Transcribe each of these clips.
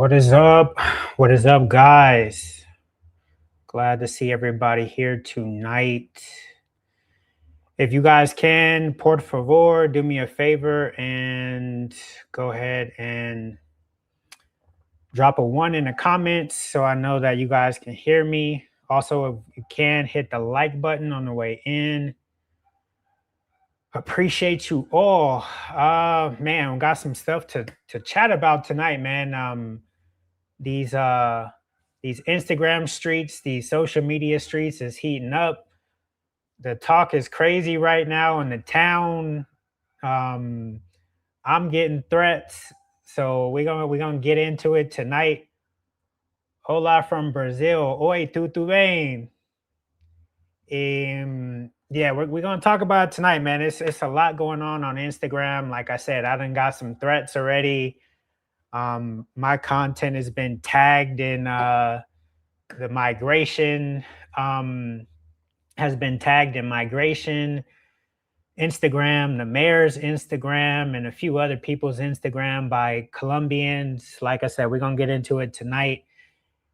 What is up? What is up, guys? Glad to see everybody here tonight. If you guys can, por favor, do me a favor and go ahead and drop a one in the comments so I know that you guys can hear me. Also, if you can, hit the like button on the way in. Appreciate you all. Man, we got some stuff to chat about tonight, man. These these Instagram streets, these social media streets is heating up. The talk is crazy right now in the town. Um, I'm getting threats, so we're gonna get into it tonight. Hola from Brazil. Oi, tudo bem? Yeah, we're gonna talk about it tonight, man. It's a lot going on Instagram. Like I said, I done got some threats already. My content has been tagged in the migration has been tagged in migration Instagram, the mayor's Instagram, and a few other people's Instagram by Colombians. Like I said, we're gonna get into it tonight.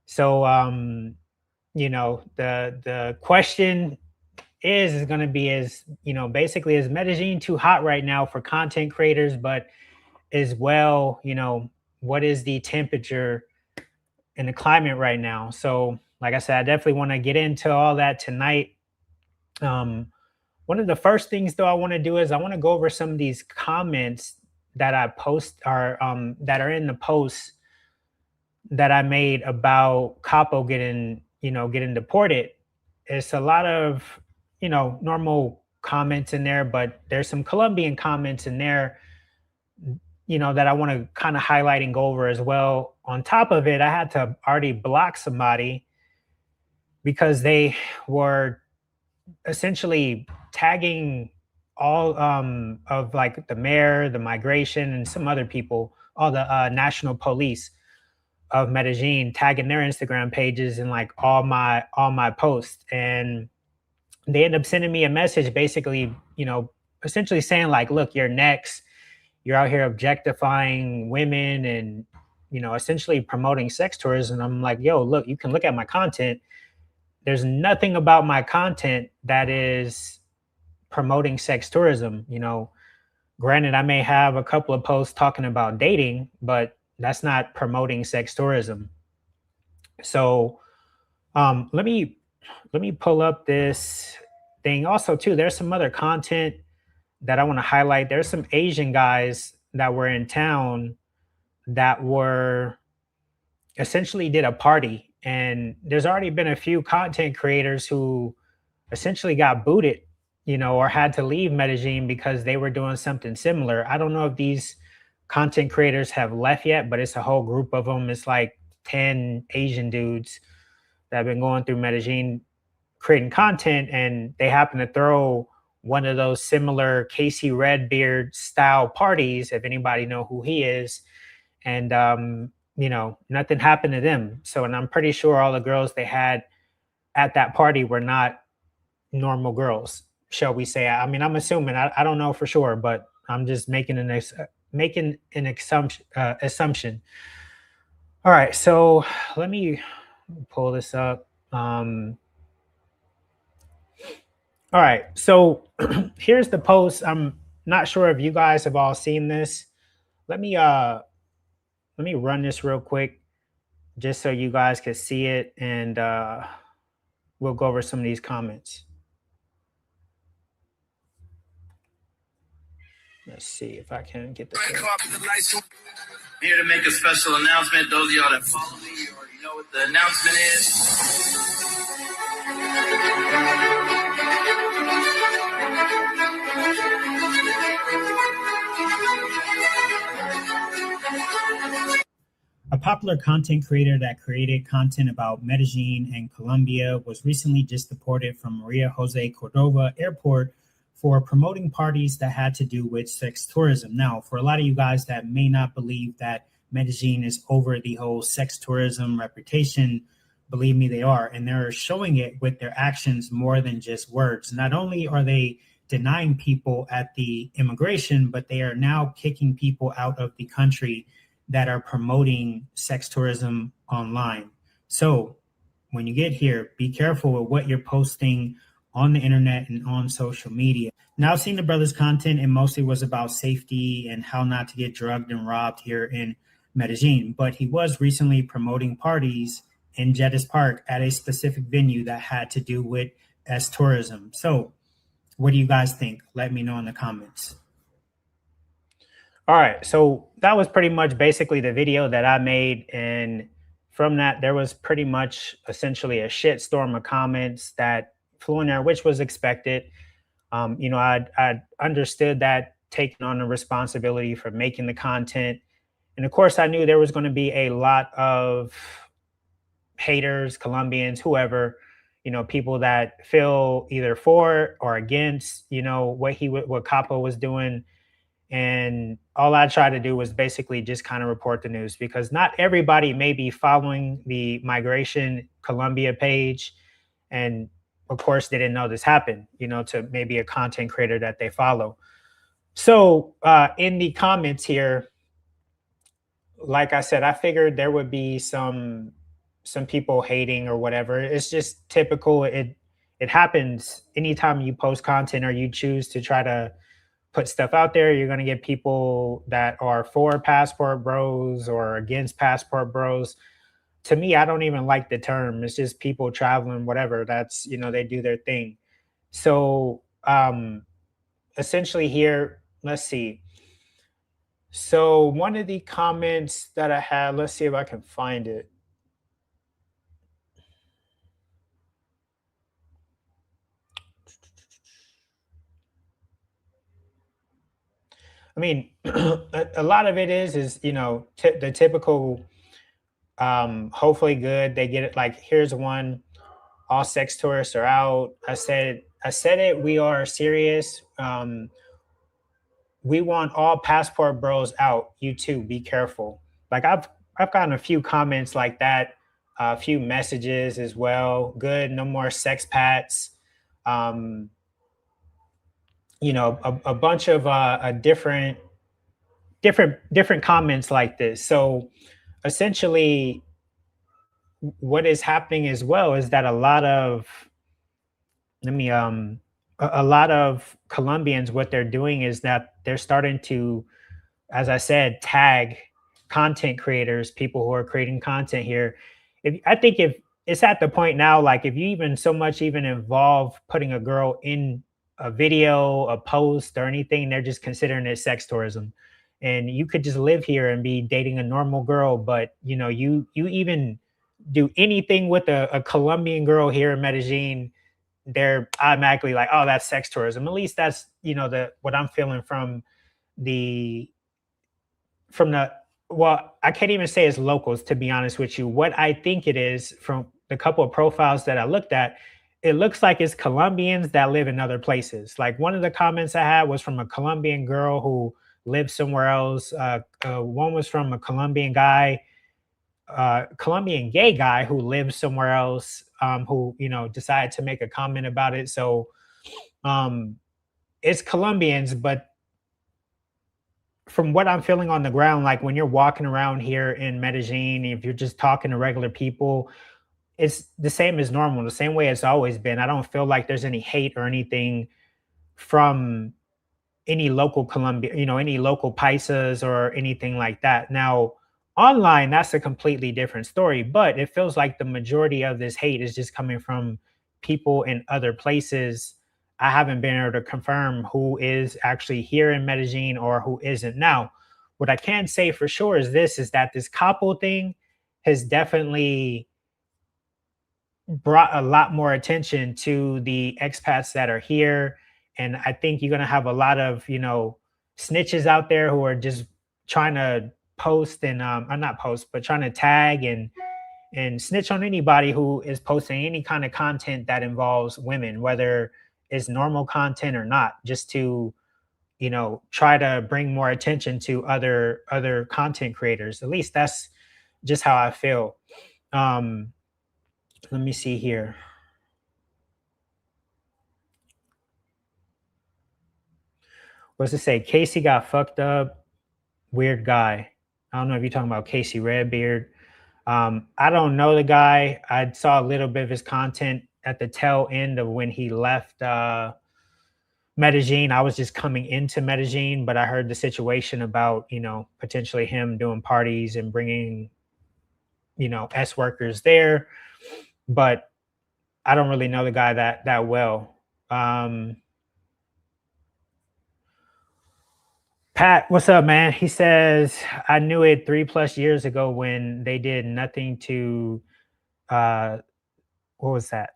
So the question is gonna be basically is Medellin too hot right now for content creators, but as well, what is the temperature in the climate right now? So like I said, I definitely want to get into all that tonight. One of the first things though I want to do is I want to go over some of these comments that I post are that are in the posts that I made about Capo getting deported. It's a lot of normal comments in there, but there's some Colombian comments in there that I want to kind of highlight and go over as well. On top of it, I had to already block somebody because they were essentially tagging all of like the mayor, the migration, and some other people, all the national police of Medellin, tagging their Instagram pages and like all my posts. And they end up sending me a message basically, essentially saying like, look, you're next. You're out here objectifying women and essentially promoting sex tourism. I'm like, yo, look, you can look at my content. There's nothing about my content that is promoting sex tourism. Granted, I may have a couple of posts talking about dating, but that's not promoting sex tourism. So let me pull up this thing. Also, too, there's some other content that I want to highlight. There's some Asian guys that were in town that were essentially did a party, and there's already been a few content creators who essentially got booted, or had to leave Medellin because they were doing something similar. I don't know if these content creators have left yet, but it's a whole group of them. It's like 10 Asian dudes that have been going through Medellin creating content, and they happen to throw one of those similar Casey Redbeard style parties, if anybody know who he is. And nothing happened to them. So, and I'm pretty sure all the girls they had at that party were not normal girls, shall we say. I mean, I'm assuming, I don't know for sure, but I'm just making an assumption. All right, so let me pull this up. All right, so here's the post. I'm not sure if you guys have all seen this. Let me run this real quick just so you guys can see it, and we'll go over some of these comments. Let's see if I can get this. Here to make a special announcement. Those of y'all that follow me, you already know what the announcement is. A popular content creator that created content about Medellin and Colombia was recently just deported from Maria Jose Cordova Airport for promoting parties that had to do with sex tourism. Now, for a lot of you guys that may not believe that Medellin is over the whole sex tourism reputation, believe me, they are. And they're showing it with their actions more than just words. Not only are they denying people at the immigration, but they are now kicking people out of the country that are promoting sex tourism online. So when you get here, be careful with what you're posting on the internet and on social media. Now, I've seen the brother's content, and mostly was about safety and how not to get drugged and robbed here in Medellin. But he was recently promoting parties in Jettis Park at a specific venue that had to do with S tourism. So, what do you guys think? Let me know in the comments. All right. So that was pretty much basically the video that I made. And from that, there was pretty much essentially a shit storm of comments that flew in there, which was expected. I understood that taking on the responsibility for making the content. And of course, I knew there was going to be a lot of haters, Colombians, whoever, people that feel either for or against, what Capo was doing. And all I tried to do was basically just kind of report the news, because not everybody may be following the Migration Colombia page. And of course, they didn't know this happened, to maybe a content creator that they follow. So in the comments here, like I said, I figured there would be some people hating or whatever. It's just typical. It happens anytime you post content or you choose to try to put stuff out there. You're going to get people that are for passport bros or against passport bros. To me, I don't even like the term. It's just people traveling, whatever. That's, they do their thing. So essentially here, let's see. So one of the comments that I had, let's see if I can find it. I mean, a lot of it is the typical. Hopefully, good. They get it. Like, here's one: all sex tourists are out. I said it. We are serious. We want all passport bros out. You too. Be careful. Like I've gotten a few comments like that, a few messages as well. Good. No more sex pats. Um, a bunch of different comments like this. So essentially, what is happening as well is that let me a lot of Colombians, what they're doing is that they're starting to, as I said, tag content creators, people who are creating content here. If it's at the point now, like if you even so much even involve putting a girl in a video, a post, or anything, they're just considering it sex tourism. And you could just live here and be dating a normal girl, but you even do anything with a Colombian girl here in Medellin, they're automatically like, oh, that's sex tourism. At least that's the what I'm feeling the from the well, I can't even say it's locals, to be honest with you. What I think it is, from the couple of profiles that I looked at, it looks like it's Colombians that live in other places. Like one of the comments I had was from a Colombian girl who lives somewhere else. One was from a Colombian gay guy who lives somewhere else, who decided to make a comment about it. So um, it's Colombians, but from what I'm feeling on the ground, like when you're walking around here in Medellin, if you're just talking to regular people, it's the same as normal, the same way it's always been. I don't feel like there's any hate or anything from any local Colombia, any local paisas or anything like that. Now, online, that's a completely different story, but it feels like the majority of this hate is just coming from people in other places. I haven't been able to confirm who is actually here in Medellin or who isn't. Now, what I can say for sure is that this Capo thing has definitely brought a lot more attention to the expats that are here. And I think you're going to have a lot of, snitches out there who are just trying to post and, or not post, but trying to tag and snitch on anybody who is posting any kind of content that involves women, whether it's normal content or not, just to, try to bring more attention to other content creators. At least that's just how I feel. Um, Let me see here. What's it say? Casey got fucked up. Weird guy. I don't know if you're talking about Casey Redbeard. I don't know the guy. I saw a little bit of his content at the tail end of when he left Medellin. I was just coming into Medellin, but I heard the situation about, potentially him doing parties and bringing, S workers there. But I don't really know the guy that well. Um, Pat, what's up, man? He says, I knew it 3+ years ago when they did nothing to, uh, what was that?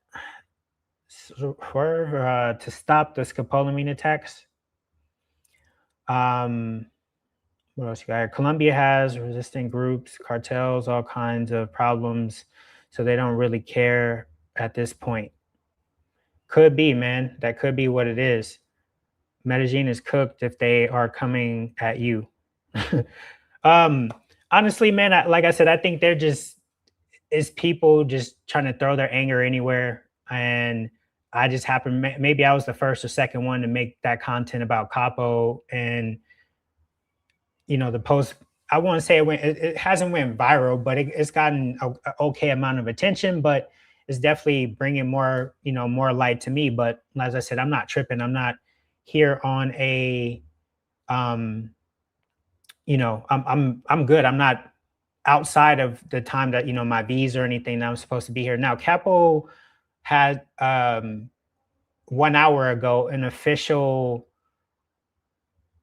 To stop the scopolamine attacks. Um, what else you got? Colombia has resistant groups, cartels, all kinds of problems. So they don't really care at this point. Could be, man. That could be what it is. Medellin is cooked if they are coming at you. um, Honestly, man, like I said, I think they're just is people just trying to throw their anger anywhere. And I just happened, maybe I was the first or second one to make that content about Capo. And, the post, I won't say it hasn't went viral, but it's gotten a okay amount of attention, but it's definitely bringing more, more light to me. But as I said, I'm not tripping. I'm not here on a, um, I'm good. I'm not outside of the time that my visa or anything that I'm supposed to be here. Now, Capo had 1 hour ago an official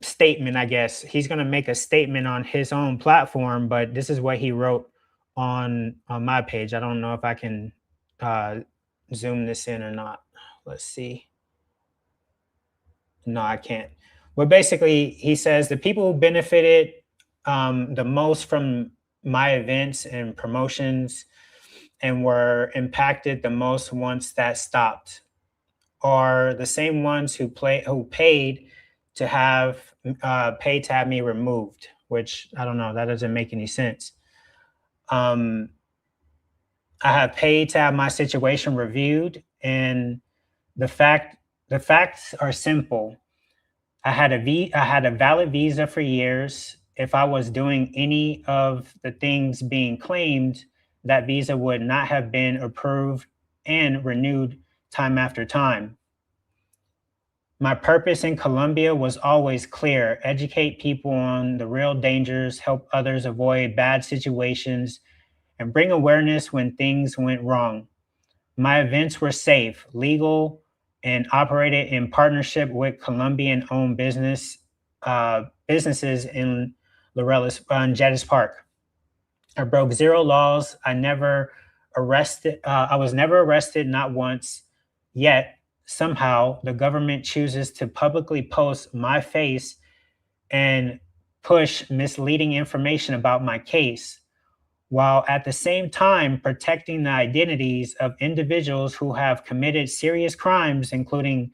statement. I guess he's going to make a statement on his own platform, but this is what he wrote on my page. I don't know if I can uh, zoom this in or not. Let's see. No, I can't. But basically, he says the people who benefited the most from my events and promotions and were impacted the most once that stopped are the same ones who paid to have me removed, which I don't know, that doesn't make any sense. I have paid to have my situation reviewed, and the facts are simple. I had a valid visa for years. If I was doing any of the things being claimed, that visa would not have been approved and renewed time after time. My purpose in Colombia was always clear: educate people on the real dangers, help others avoid bad situations, and bring awareness when things went wrong. My events were safe, legal, and operated in partnership with Colombian-owned businesses in Laureles, Jettis Park. I broke zero laws. I was never arrested, not once. Yet somehow the government chooses to publicly post my face and push misleading information about my case, while at the same time protecting the identities of individuals who have committed serious crimes, including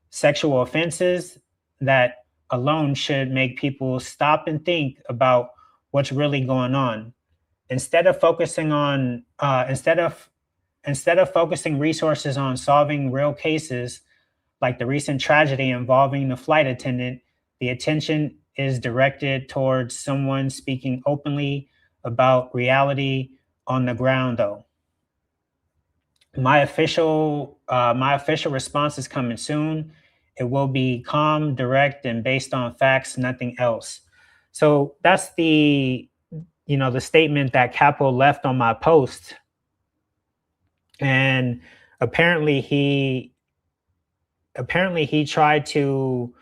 sexual offenses that alone should make people stop and think about what's really going on. Instead of focusing on instead of focusing resources on solving real cases like the recent tragedy involving the flight attendant, the attention is directed towards someone speaking openly about reality on the ground. Though my official response is coming soon. It will be calm, direct, and based on facts, nothing else. So that's the statement that Capo left on my post. And apparently he tried to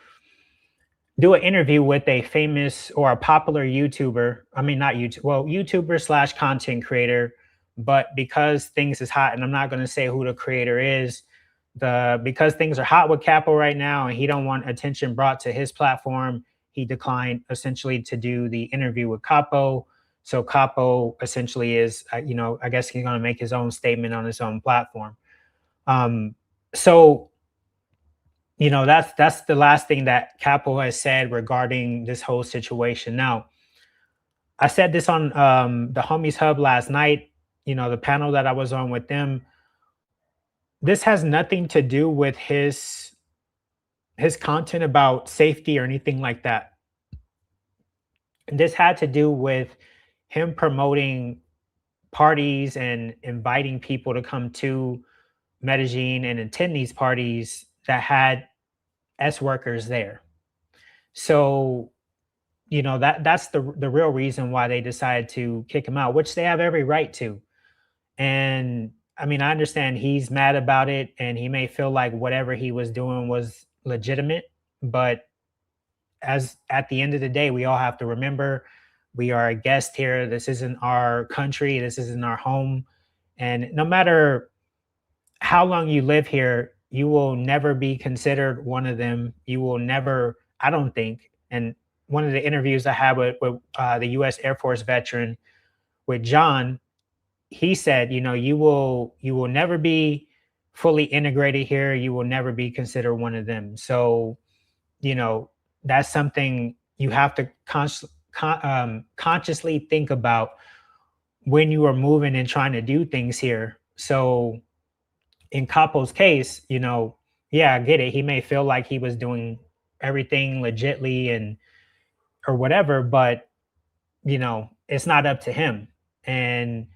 do an interview with a famous or a popular YouTuber. I mean, not YouTube, well, YouTuber slash content creator. But because things is hot, and I'm not going to say who the creator is, because things are hot with Capo right now, and he don't want attention brought to his platform, he declined essentially to do the interview with Capo. So Capo essentially is, I guess he's going to make his own statement on his own platform. So that's the last thing that Capo has said regarding this whole situation. Now, I said this on the Homies Hub last night, the panel that I was on with them. This has nothing to do with his content about safety or anything like that. This had to do with him promoting parties and inviting people to come to Medellin and attend these parties that had S workers there. So, that's the real reason why they decided to kick him out, which they have every right to. And I mean, I understand he's mad about it and he may feel like whatever he was doing was legitimate, but as at the end of the day, we all have to remember we are a guest here. This isn't our country, this isn't our home. And no matter how long you live here, you will never be considered one of them. You will never, I don't think. And one of the interviews I had with the U.S. Air Force veteran with John, he said, you will never be fully integrated here. You will never be considered one of them. So, you know, that's something you have to consciously think about when you are moving and trying to do things here. So in Capo's case, yeah, I get it. He may feel like he was doing everything legitly and or whatever, but it's not up to him. And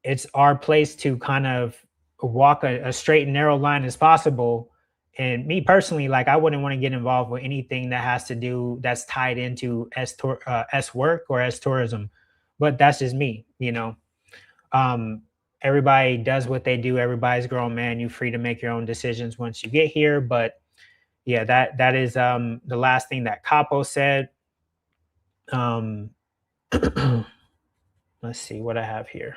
it's our place to kind of walk a straight and narrow line as possible. And me personally, like I wouldn't want to get involved with anything that has to do that's tied into S work or S tourism. But that's just me. Um, everybody does what they do. Everybody's grown man. You're free to make your own decisions once you get here. But yeah, that is the last thing that Capo said. Um, let's see what I have here.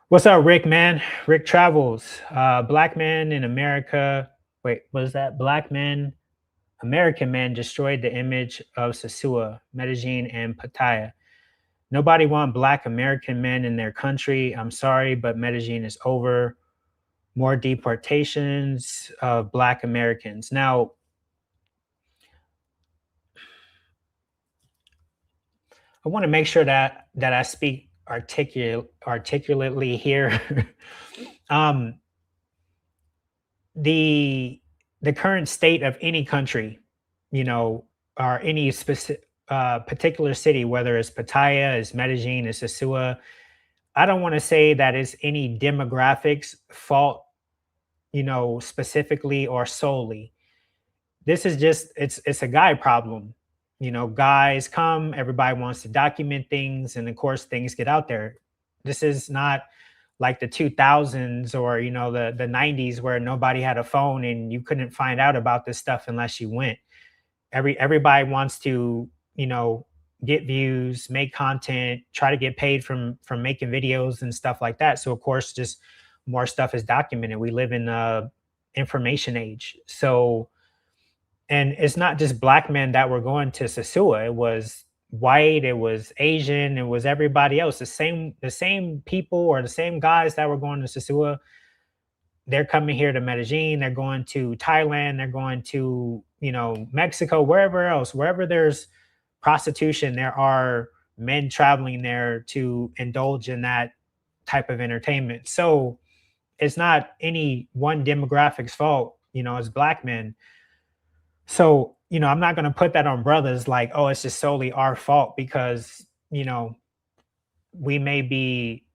What's up, Rick, man? Rick Travels. Black man in America. Wait, what is that? Black man, American man destroyed the image of Sosua, Medellin, and Pattaya. Nobody want black American men in their country. I'm sorry, but Medellin is over. More deportations of black Americans. Now, I want to make sure that I speak articulately here. um, the the current state of any country, or any specific particular city, whether it's Pattaya, is Medellin, is Sosua. I don't want to say that it's any demographics fault, specifically or solely. This is just it's a guy problem. Guys come, everybody wants to document things, and of course things get out there. This is not like the 2000s or the 90s where nobody had a phone and you couldn't find out about this stuff unless you went. Everybody wants to get views, make content, try to get paid from making videos and stuff like that. So of course just more stuff is documented. We live in a information age. So, and it's not just black men that were going to Sosua. It was white, it was Asian, it was everybody else. The same people or the same guys that were going to Sosua, they're coming here to Medellin, they're going to Thailand, they're going to, Mexico, wherever else, wherever there's prostitution, there are men traveling there to indulge in that type of entertainment. So it's not any one demographic's fault, it's black men. So, I'm not going to put that on brothers like, oh, it's just solely our fault because, we may be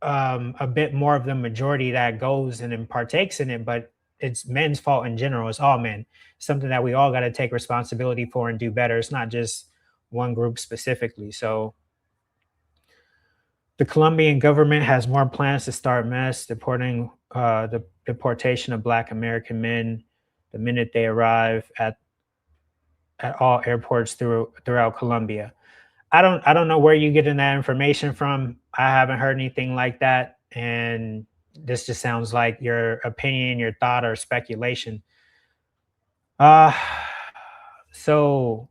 a bit more of the majority that goes and then partakes in it, but it's men's fault in general. It's all men. Something that we all got to take responsibility for and do better. It's not just one group specifically. So the Colombian government has more plans to start mass the deportation of black American men the minute they arrive at all airports throughout Colombia. I don't know where you getting that information from. I haven't heard anything like that, and this just sounds like your opinion, your thought, or speculation. Uh so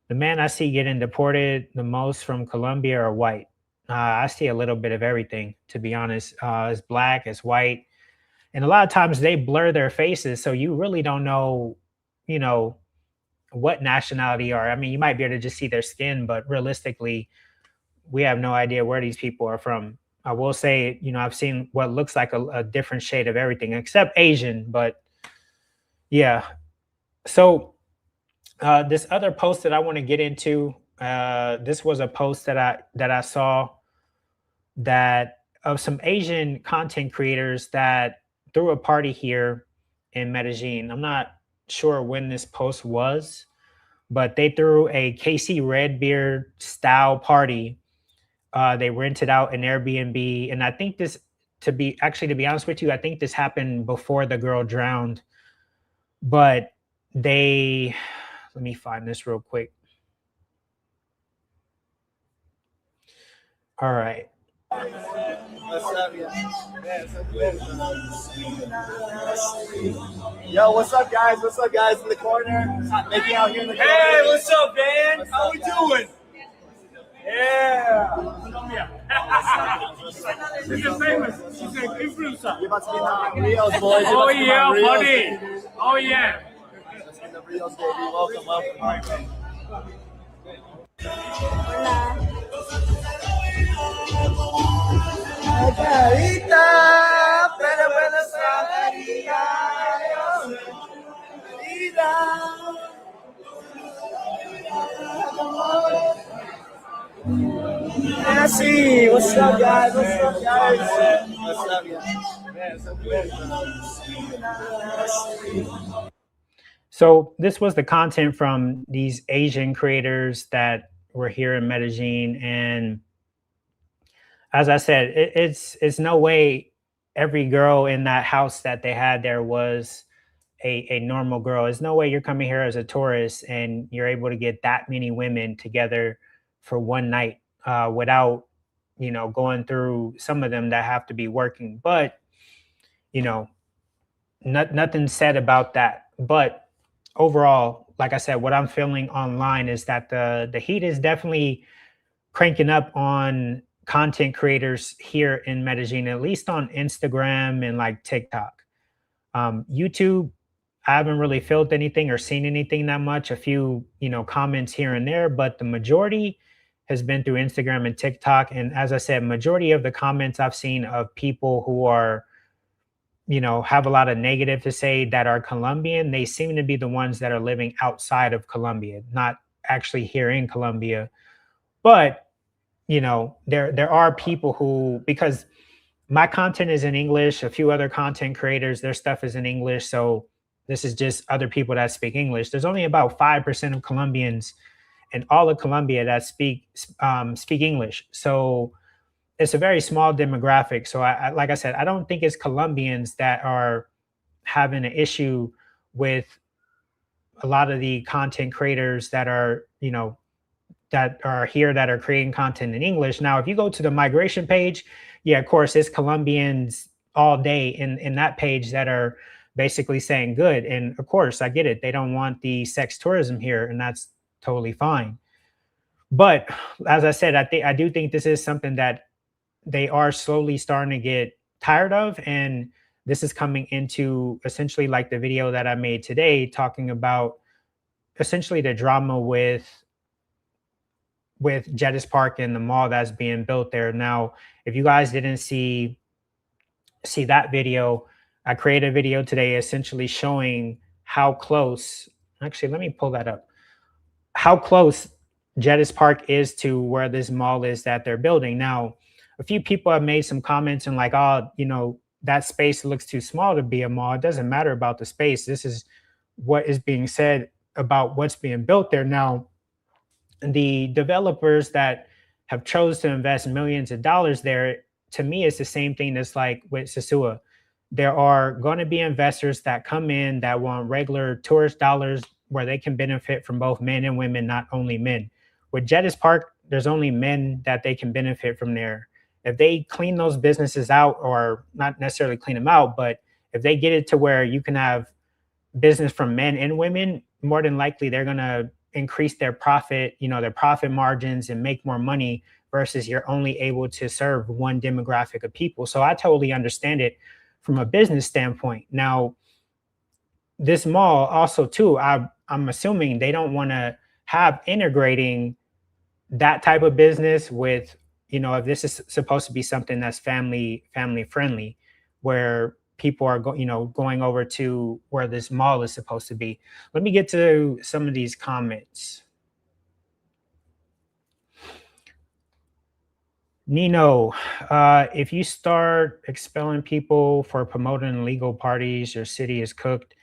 the man I see getting deported the most from Colombia are white. I see a little bit of everything, to be honest. It's black, it's white, and a lot of times they blur their faces, so you really don't know, you know, what nationality are. I mean, you might be able to just see their skin, but realistically, we have no idea where these people are from. I will say, I've seen what looks like a different shade of everything except Asian, but yeah. So this other post that I want to get into, This was a post that I saw that of some Asian content creators that threw a party here in Medellin. I'm not sure when this post was, but they threw a Casey Redbeard style party. They rented out an Airbnb, and I think this, to be honest with you, I think this happened before the girl drowned. But they, let me find this real quick. All right. What's up, yo, what's up, guys? What's up, guys? In the corner, making out here in the corner. Hey, what's up, man? How we doing? Yeah. Colombia. She's a famous. She's an influencer. You're about to be in the Rios, boys. Oh yeah, buddy. Oh yeah. Let's get the Rios, baby. Welcome, welcome. Nancy, what's up, guys? What's up, guys? What's up, guys? So this was the content from these Asian creators that were here in Medellin, and as I said, it's no way every girl in that house that they had there was a normal girl. There's no way you're coming here as a tourist and you're able to get that many women together for one night without, going through some of them that have to be working. But, nothing said about that. But overall, like I said, what I'm feeling online is that the heat is definitely cranking up on content creators here in Medellin, at least on Instagram and like TikTok. YouTube, I haven't really felt anything or seen anything that much. A few, comments here and there, but the majority has been through Instagram and TikTok. And as I said, majority of the comments I've seen of people who are, have a lot of negative to say that are Colombian, they seem to be the ones that are living outside of Colombia, not actually here in Colombia. But, there are people who, because my content is in English, a few other content creators, their stuff is in English. So this is just other people that speak English. There's only about 5% of Colombians in all of Colombia that speak English. So it's a very small demographic. So I like I said, I don't think it's Colombians that are having an issue with a lot of the content creators that are, that are here that are creating content in English. Now, if you go to the migration page, yeah, of course, it's Colombians all day in that page that are basically saying good. And of course, I get it. They don't want the sex tourism here, and that's totally fine. But as I said, I do think this is something that they are slowly starting to get tired of. And this is coming into essentially like the video that I made today, talking about essentially the drama with Jettis Park and the mall that's being built there. Now, if you guys didn't see that video, I created a video today essentially showing how close, actually, let me pull that up, how close Jettis Park is to where this mall is that they're building. Now, a few people have made some comments and like, oh, that space looks too small to be a mall. It doesn't matter about the space. This is what is being said about what's being built there. Now, the developers that have chose to invest millions of dollars there, to me, it's the same thing that's like with Sosua. There are going to be investors that come in that want regular tourist dollars where they can benefit from both men and women, not only men. With Jettis Park, there's only men that they can benefit from there. If they clean those businesses out, or not necessarily clean them out, but if they get it to where you can have business from men and women, more than likely they're going to increase their profit, their profit margins, and make more money versus you're only able to serve one demographic of people. So I totally understand it from a business standpoint. Now, this mall also too, I'm assuming they don't want to have integrating that type of business with, if this is supposed to be something that's family friendly, where people are going over to where this mall is supposed to be. Let me get to some of these comments. Nino, if you start expelling people for promoting illegal parties, your city is cooked.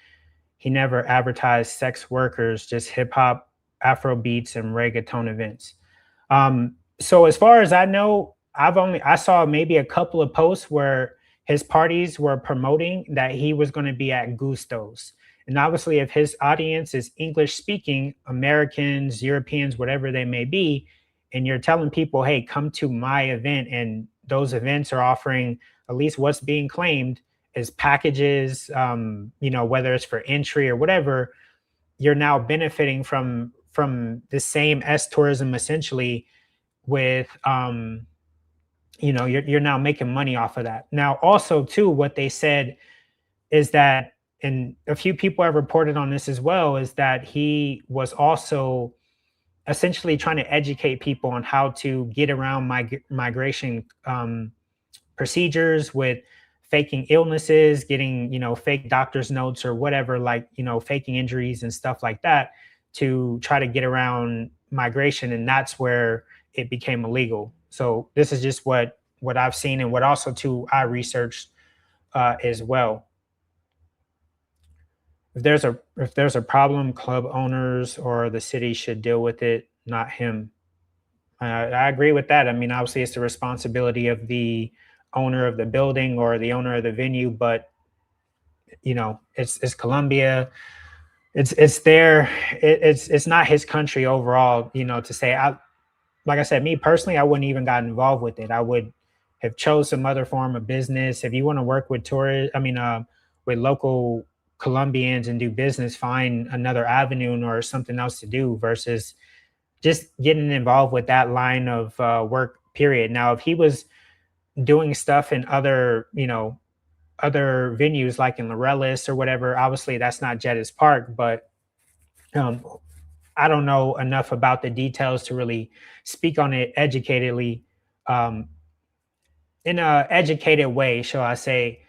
He never advertised sex workers, just hip hop, Afro beats, and reggaeton events. So as far as I know, I saw maybe a couple of posts where his parties were promoting that he was going to be at Gusto's. And obviously, if his audience is English speaking, Americans, Europeans, whatever they may be, and you're telling people, hey, come to my event, and those events are offering at least what's being claimed is packages, whether it's for entry or whatever, you're now benefiting from the same S tourism essentially with you're now making money off of that. Now also too, what they said is that, and a few people have reported on this as well, is that he was also essentially trying to educate people on how to get around migration procedures with faking illnesses, getting, fake doctor's notes or whatever, like, faking injuries and stuff like that to try to get around migration. And that's where it became illegal. So this is just what I've seen, and what also too I researched as well. If there's a problem, club owners or the city should deal with it, not him. I agree with that. I mean, obviously, it's the responsibility of the owner of the building or the owner of the venue, but it's Colombia. It's there. It's not his country overall. To say, like I said, me personally, I wouldn't even got involved with it. I would have chose some other form of business. If you want to work with tourists, with local Colombians and do business, find another avenue or something else to do versus just getting involved with that line of work. Period. Now, if he was doing stuff in other venues like in Laurelis or whatever, obviously that's not Jettis Park, but I don't know enough about the details to really speak on it educatedly, in a educated way, shall I say,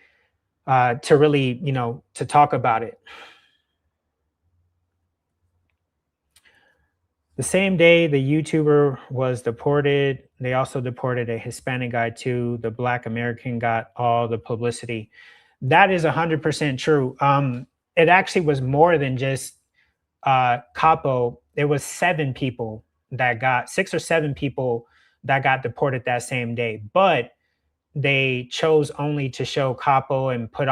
to really, to talk about it. The same day the YouTuber was deported, they also deported a Hispanic guy too. The Black American got all the publicity. That is 100% true. It actually was more than just Capo. It was 6 or 7 people that got deported that same day. But they chose only to show Capo and put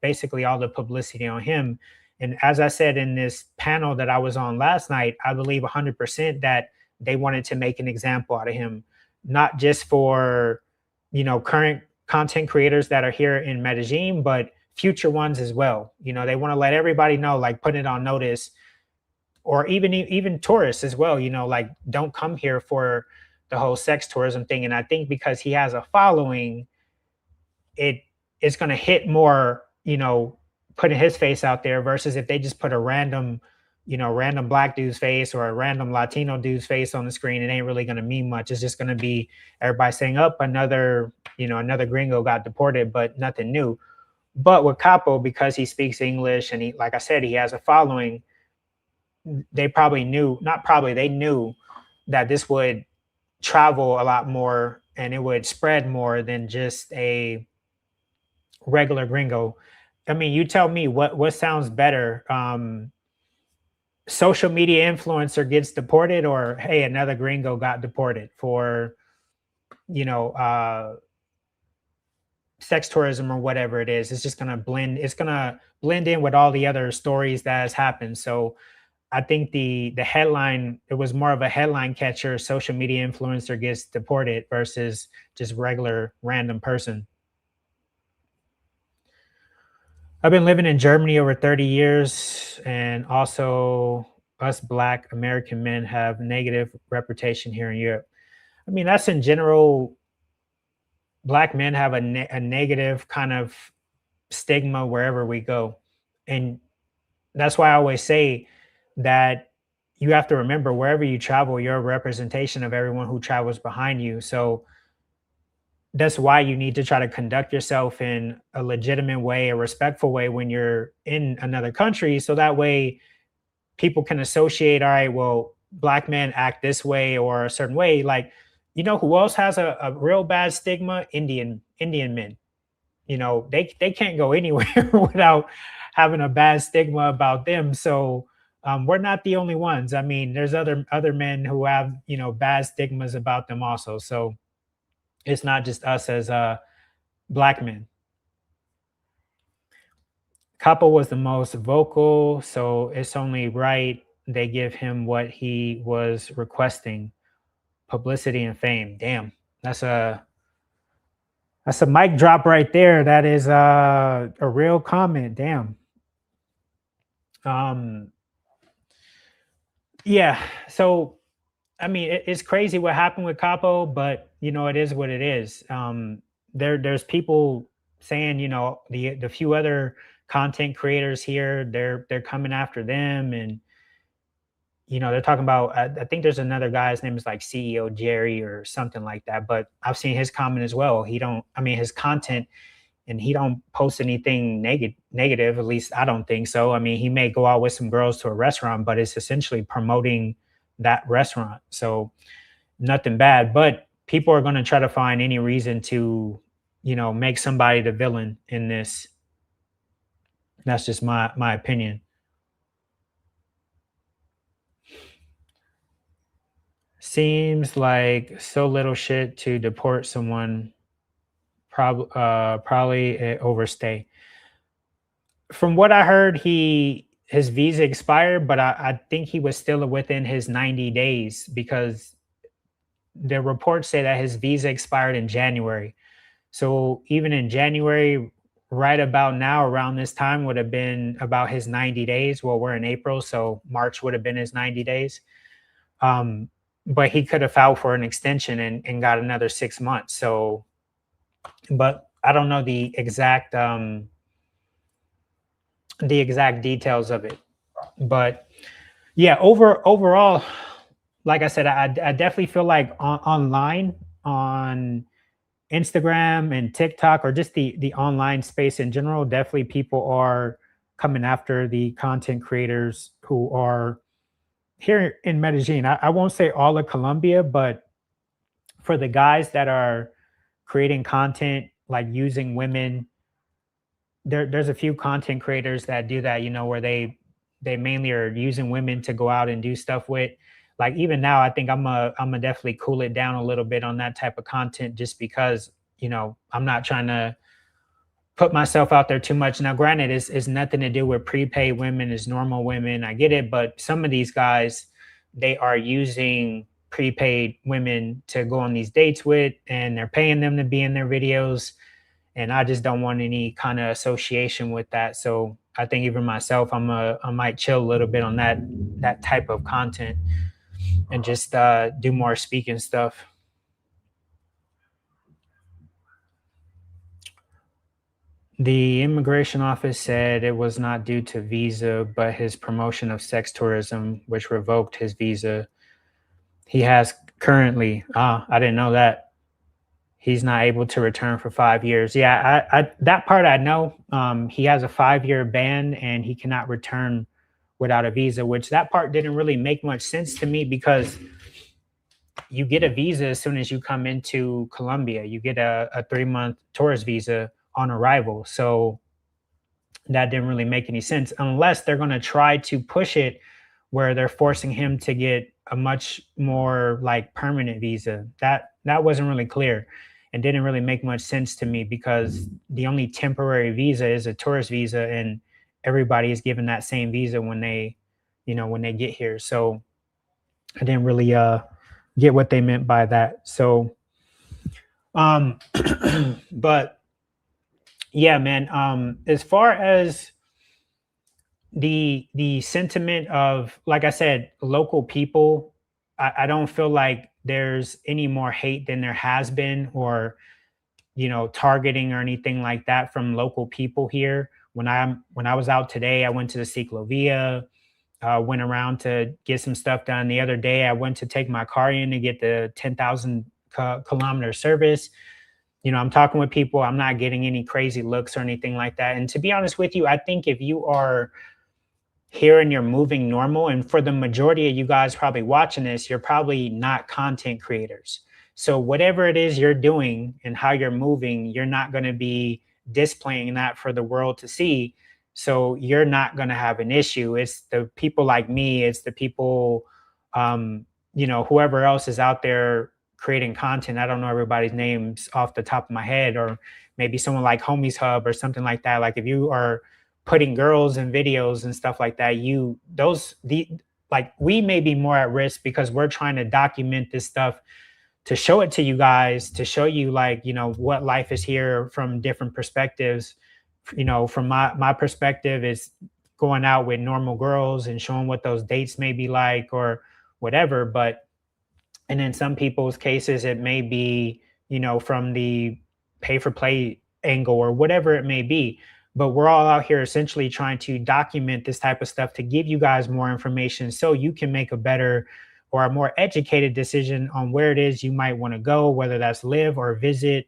basically all the publicity on him. And as I said in this panel that I was on last night, I believe 100% that they wanted to make an example out of him, not just for, current content creators that are here in Medellin, but future ones as well. They want to let everybody know, like put it on notice, or even tourists as well, like don't come here for the whole sex tourism thing. And I think because he has a following, it's going to hit more, putting his face out there versus if they just put a random Black dude's face or a random Latino dude's face on the screen. It ain't really going to mean much. It's just going to be everybody saying, up another gringo got deported, but nothing new. But with Capo, because he speaks English and like I said, he has a following, they knew that this would travel a lot more and it would spread more than just a regular gringo. I mean, you tell me what sounds better. Social media influencer gets deported, or hey, another gringo got deported for, sex tourism or whatever it is. It's just gonna blend. It's gonna blend in with all the other stories that has happened. So I think the headline, it was more of a headline catcher. Social media influencer gets deported versus just regular random person. I've been living in Germany over 30 years, and also us Black American men have negative reputation here in Europe. I mean, that's in general. Black men have a negative kind of stigma wherever we go. And that's why I always say that you have to remember, wherever you travel, you're a representation of everyone who travels behind you. So that's why you need to try to conduct yourself in a legitimate way, a respectful way when you're in another country. So that way people can associate, all right, well, Black men act this way or a certain way. Like, You know who else has a real bad stigma? Indian men. You know, they can't go anywhere without having a bad stigma about them. So we're not the only ones. I mean, there's other men who have, you know, bad stigmas about them also. So it's not just us as black men. Capo was the most vocal, so it's only right they give him what he was requesting: publicity and fame. Damn, that's a mic drop right there. That is a real comment. Damn. Yeah. So I mean, it's crazy what happened with Capo, but you know, it is what it is. There's people saying, you know, the few other content creators here, they're coming after them, and you know, they're talking about. I think there's another guy. His name is like CEO Jerry or something like that. But I've seen his comment as well. He don't. I mean, his content, and he don't post anything negative. At least I don't think so. I mean, he may go out with some girls to a restaurant, but it's essentially promoting that restaurant. So nothing bad, but people are going to try to find any reason to, you know, make somebody the villain in this. That's just my opinion. Seems like so little shit to deport someone. Probably overstay. From what I heard, his visa expired, but I think he was still within his 90 days because the reports say that his visa expired in January. So even in January, right about now, around this time, would have been about his 90 days. Well, we're in April, so March would have been his 90 days. But he could have filed for an extension and got another 6 months. So, but I don't know the exact details of it. But yeah, overall, like I said, I definitely feel like online on Instagram and TikTok, or just the online space in general, definitely people are coming after the content creators who are here in Medellin. I won't say all of Colombia, but for the guys that are creating content like using women, there's a few content creators that do that, you know, where they mainly are using women to go out and do stuff with. Like even now, I think I'm a definitely cool it down a little bit on that type of content, just because, you know, I'm not trying to put myself out there too much. Now, granted, it's nothing to do with prepaid women, it's normal women. I get it, but some of these guys, they are using prepaid women to go on these dates with, and they're paying them to be in their videos. And I just don't want any kind of association with that. So I think even myself, I might chill a little bit on that type of content and just do more speaking stuff. The immigration office said it was not due to visa, but his promotion of sex tourism, which revoked his visa. He has currently, I didn't know that. He's not able to return for 5 years. Yeah, I that part I know. He has a 5-year ban and he cannot return without a visa, which that part didn't really make much sense to me, because you get a visa as soon as you come into Colombia. You get a 3-month tourist visa on arrival. So that didn't really make any sense, unless they're going to try to push it where they're forcing him to get a much more like permanent visa. That wasn't really clear and didn't really make much sense to me, because the only temporary visa is a tourist visa, and everybody is given that same visa when they, you know, when they get here. So I didn't really get what they meant by that. So but yeah, man, as far as the sentiment of, like I said, local people, I don't feel like there's any more hate than there has been, or, you know, targeting or anything like that from local people here. When I was out today, I went to the Ciclovia, went around to get some stuff done. The other day, I went to take my car in to get the 10,000 kilometer service. You know, I'm talking with people. I'm not getting any crazy looks or anything like that. And to be honest with you, I think if you are here and you're moving normal, and for the majority of you guys probably watching this, you're probably not content creators. So whatever it is you're doing and how you're moving, you're not going to be displaying that for the world to see. So you're not going to have an issue. It's the people like me, it's the people, whoever else is out there creating content. I don't know everybody's names off the top of my head, or maybe someone like Homies Hub or something like that. Like if you are putting girls in videos and stuff like that, we may be more at risk because we're trying to document this stuff to show it to you guys, to show you what life is here from different perspectives. From my perspective is going out with normal girls and showing what those dates may be like or whatever. But and in some people's cases, it may be, from the pay for play angle or whatever it may be. But we're all out here essentially trying to document this type of stuff to give you guys more information so you can make a better or a more educated decision on where it is you might want to go, whether that's live or visit,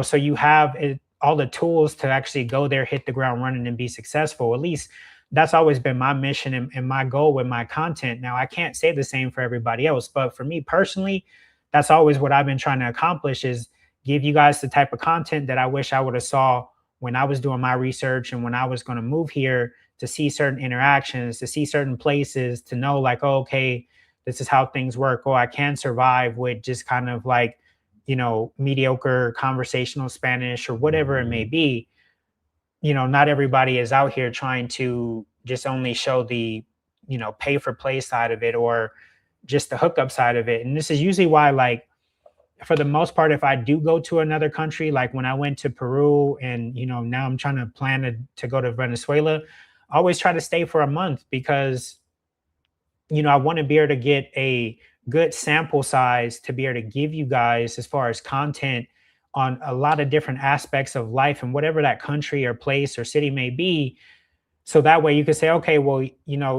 so you have all the tools to actually go there, hit the ground running and be successful. At least that's always been my mission and my goal with my content. Now, I can't say the same for everybody else, but for me personally, that's always what I've been trying to accomplish, is give you guys the type of content that I wish I would have saw when I was doing my research and when I was going to move here, to see certain interactions, to see certain places, to know like, oh, okay, this is how things work. Oh, I can survive with just kind of like, mediocre conversational Spanish or whatever it may be. Not everybody is out here trying to just only show the, pay for play side of it or just the hookup side of it. And this is usually why, like, for the most part, if I do go to another country, like when I went to Peru and, now I'm trying to plan to go to Venezuela, I always try to stay for a month because, I want to be able to get a good sample size to be able to give you guys as far as content on a lot of different aspects of life and whatever that country or place or city may be. So that way you could say, okay, well,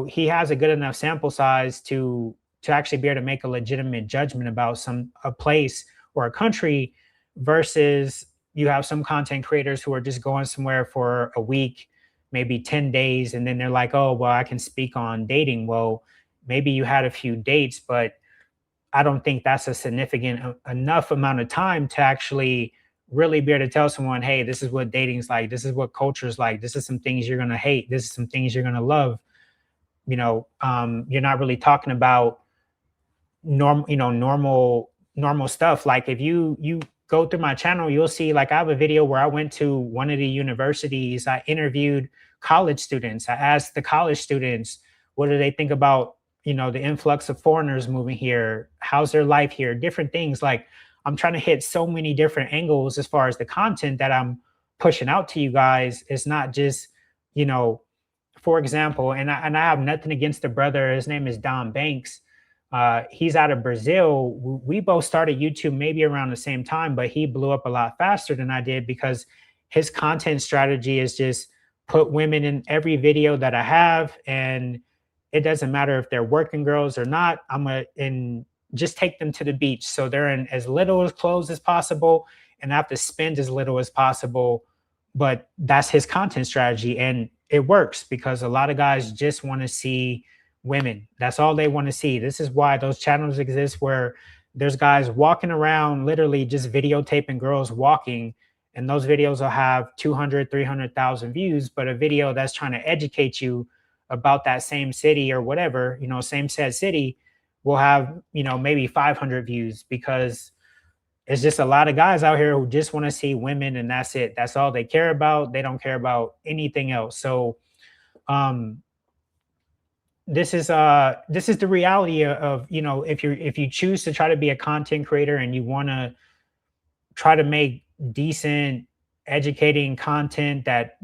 he has a good enough sample size to actually be able to make a legitimate judgment about a place or a country, versus you have some content creators who are just going somewhere for a week, maybe 10 days. And then they're like, oh, well, I can speak on dating. Well, maybe you had a few dates, but I don't think that's a significant enough amount of time to actually really be able to tell someone, hey, this is what dating's like. This is what culture's like. This is some things you're going to hate. This is some things you're going to love. You're not really talking about normal stuff. Like if you go through my channel, you'll see like I have a video where I went to one of the universities. I interviewed college students. I asked the college students, what do they think about the influx of foreigners moving here? How's their life here? Different things. Like I'm trying to hit so many different angles as far as the content that I'm pushing out to you guys. It's not just, for example, and I have nothing against the brother. His name is Don Banks. He's out of Brazil. We both started YouTube maybe around the same time, but he blew up a lot faster than I did because his content strategy is just put women in every video that I have, and it doesn't matter if they're working girls or not. And just take them to the beach. So they're in as little as clothes as possible and have to spend as little as possible. But that's his content strategy. And it works because a lot of guys just want to see women. That's all they want to see. This is why those channels exist, where there's guys walking around literally just videotaping girls walking. And those videos will have 200, 300,000 views. But a video that's trying to educate you about that same city or whatever, same said city, will have, maybe 500 views, because it's just a lot of guys out here who just want to see women and that's it. That's all they care about. They don't care about anything else. So this is the reality of, if you choose to try to be a content creator and you want to try to make decent, educating content that,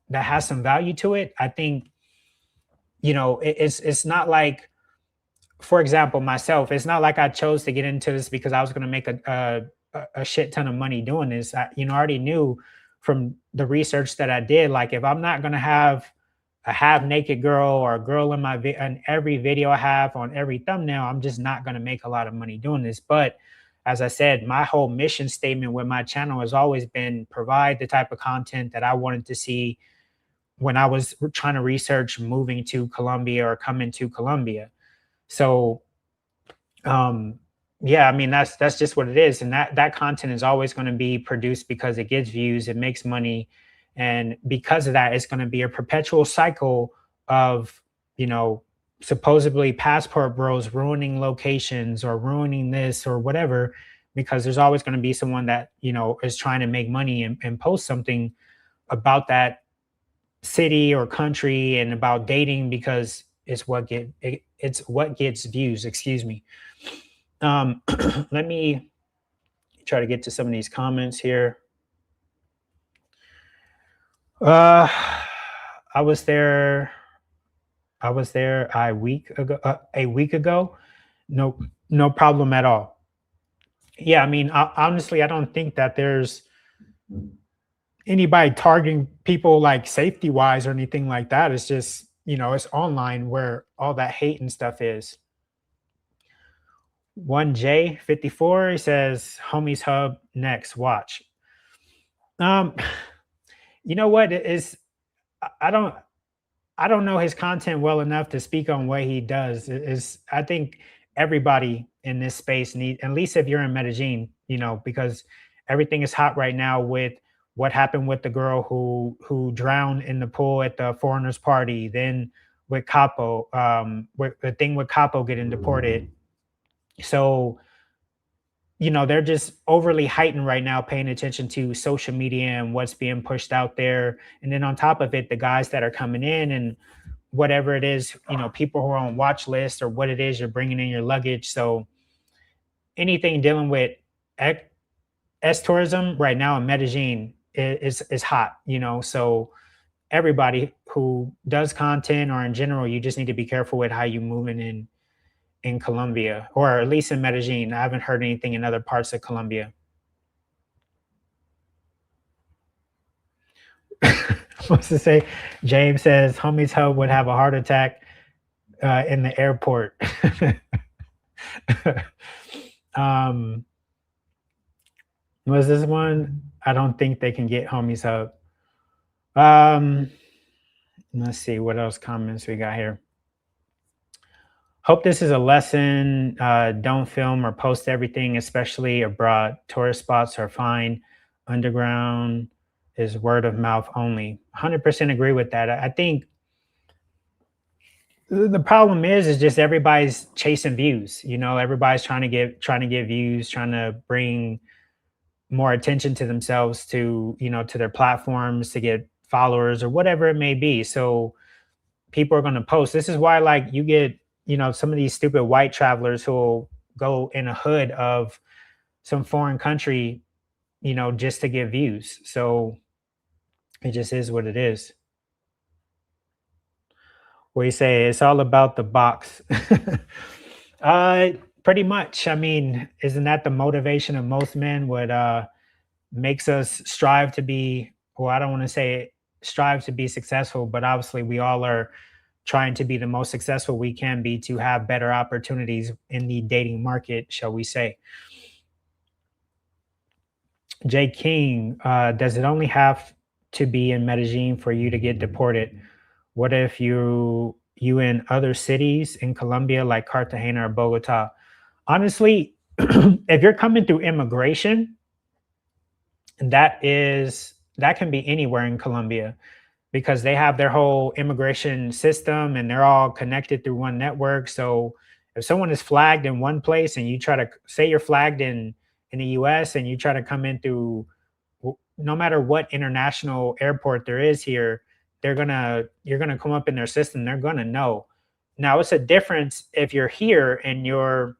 that has some value to it, I think, it's not like, for example, myself, it's not like I chose to get into this because I was going to make a shit ton of money doing this. I already knew from the research that I did, like if I'm not going to have a half naked girl or a girl in in every video I have, on every thumbnail, I'm just not going to make a lot of money doing this. But as I said, my whole mission statement with my channel has always been provide the type of content that I wanted to see when I was trying to research moving to Colombia or coming to Colombia. So yeah, I mean that's just what it is, and that content is always going to be produced because it gets views, it makes money, and because of that, it's going to be a perpetual cycle of you know supposedly passport bros ruining locations or ruining this or whatever, because there's always going to be someone that is trying to make money and post something about that city or country and about dating because it's what gets views. Excuse me. Let me try to get to some of these comments here. Uh, I was there. I was there a week ago. No, no problem at all. Yeah, I mean, honestly, I don't think that there's anybody targeting people like safety wise or anything like that. It's just it's online where all that hate and stuff is. 1J54, he says, "Homies Hub next. Watch." Um, you know what? It is I don't know his content well enough to speak on what he does. Is I think everybody in this space need, at least if you're in Medellin, because everything is hot right now with what happened with the girl who drowned in the pool at the foreigners party, then with Capo, with the thing with Capo getting deported. So they're just overly heightened right now, paying attention to social media and what's being pushed out there. And then on top of it, the guys that are coming in and whatever it is, people who are on watch lists or what it is you're bringing in your luggage. So anything dealing with S tourism right now in Medellin is hot, so everybody who does content or in general, you just need to be careful with how you moving in Colombia, or at least in Medellin. I haven't heard anything in other parts of Colombia. What's to say? James says, "Homies Hub would have a heart attack in the airport." Was this one? I don't think they can get Homies Hub. Let's see what else comments we got here. Hope this is a lesson. Don't film or post everything, especially abroad. Tourist spots are fine. Underground is word of mouth only. 100% agree with that. I think the problem is just everybody's chasing views. Everybody's trying to get views, trying to bring more attention to themselves, to to their platforms, to get followers or whatever it may be. So people are going to post. This is why, like, you get some of these stupid white travelers who will go in a hood of some foreign country, just to get views. So it just is what it is. What you say? It's all about the box. Pretty much. I mean, isn't that the motivation of most men? What makes us strive to be, well, I don't want to say strive to be successful, but obviously we all are trying to be the most successful we can be to have better opportunities in the dating market, shall we say. Jay King, does it only have to be in Medellin for you to get deported? What if you in other cities in Colombia like Cartagena or Bogota? Honestly, if you're coming through immigration, that can be anywhere in Colombia, because they have their whole immigration system and they're all connected through one network. So if someone is flagged in one place and you try to say you're flagged in the US and you try to come in through, no matter what international airport there is here, you're gonna come up in their system. They're gonna know. Now it's a difference if you're here and you're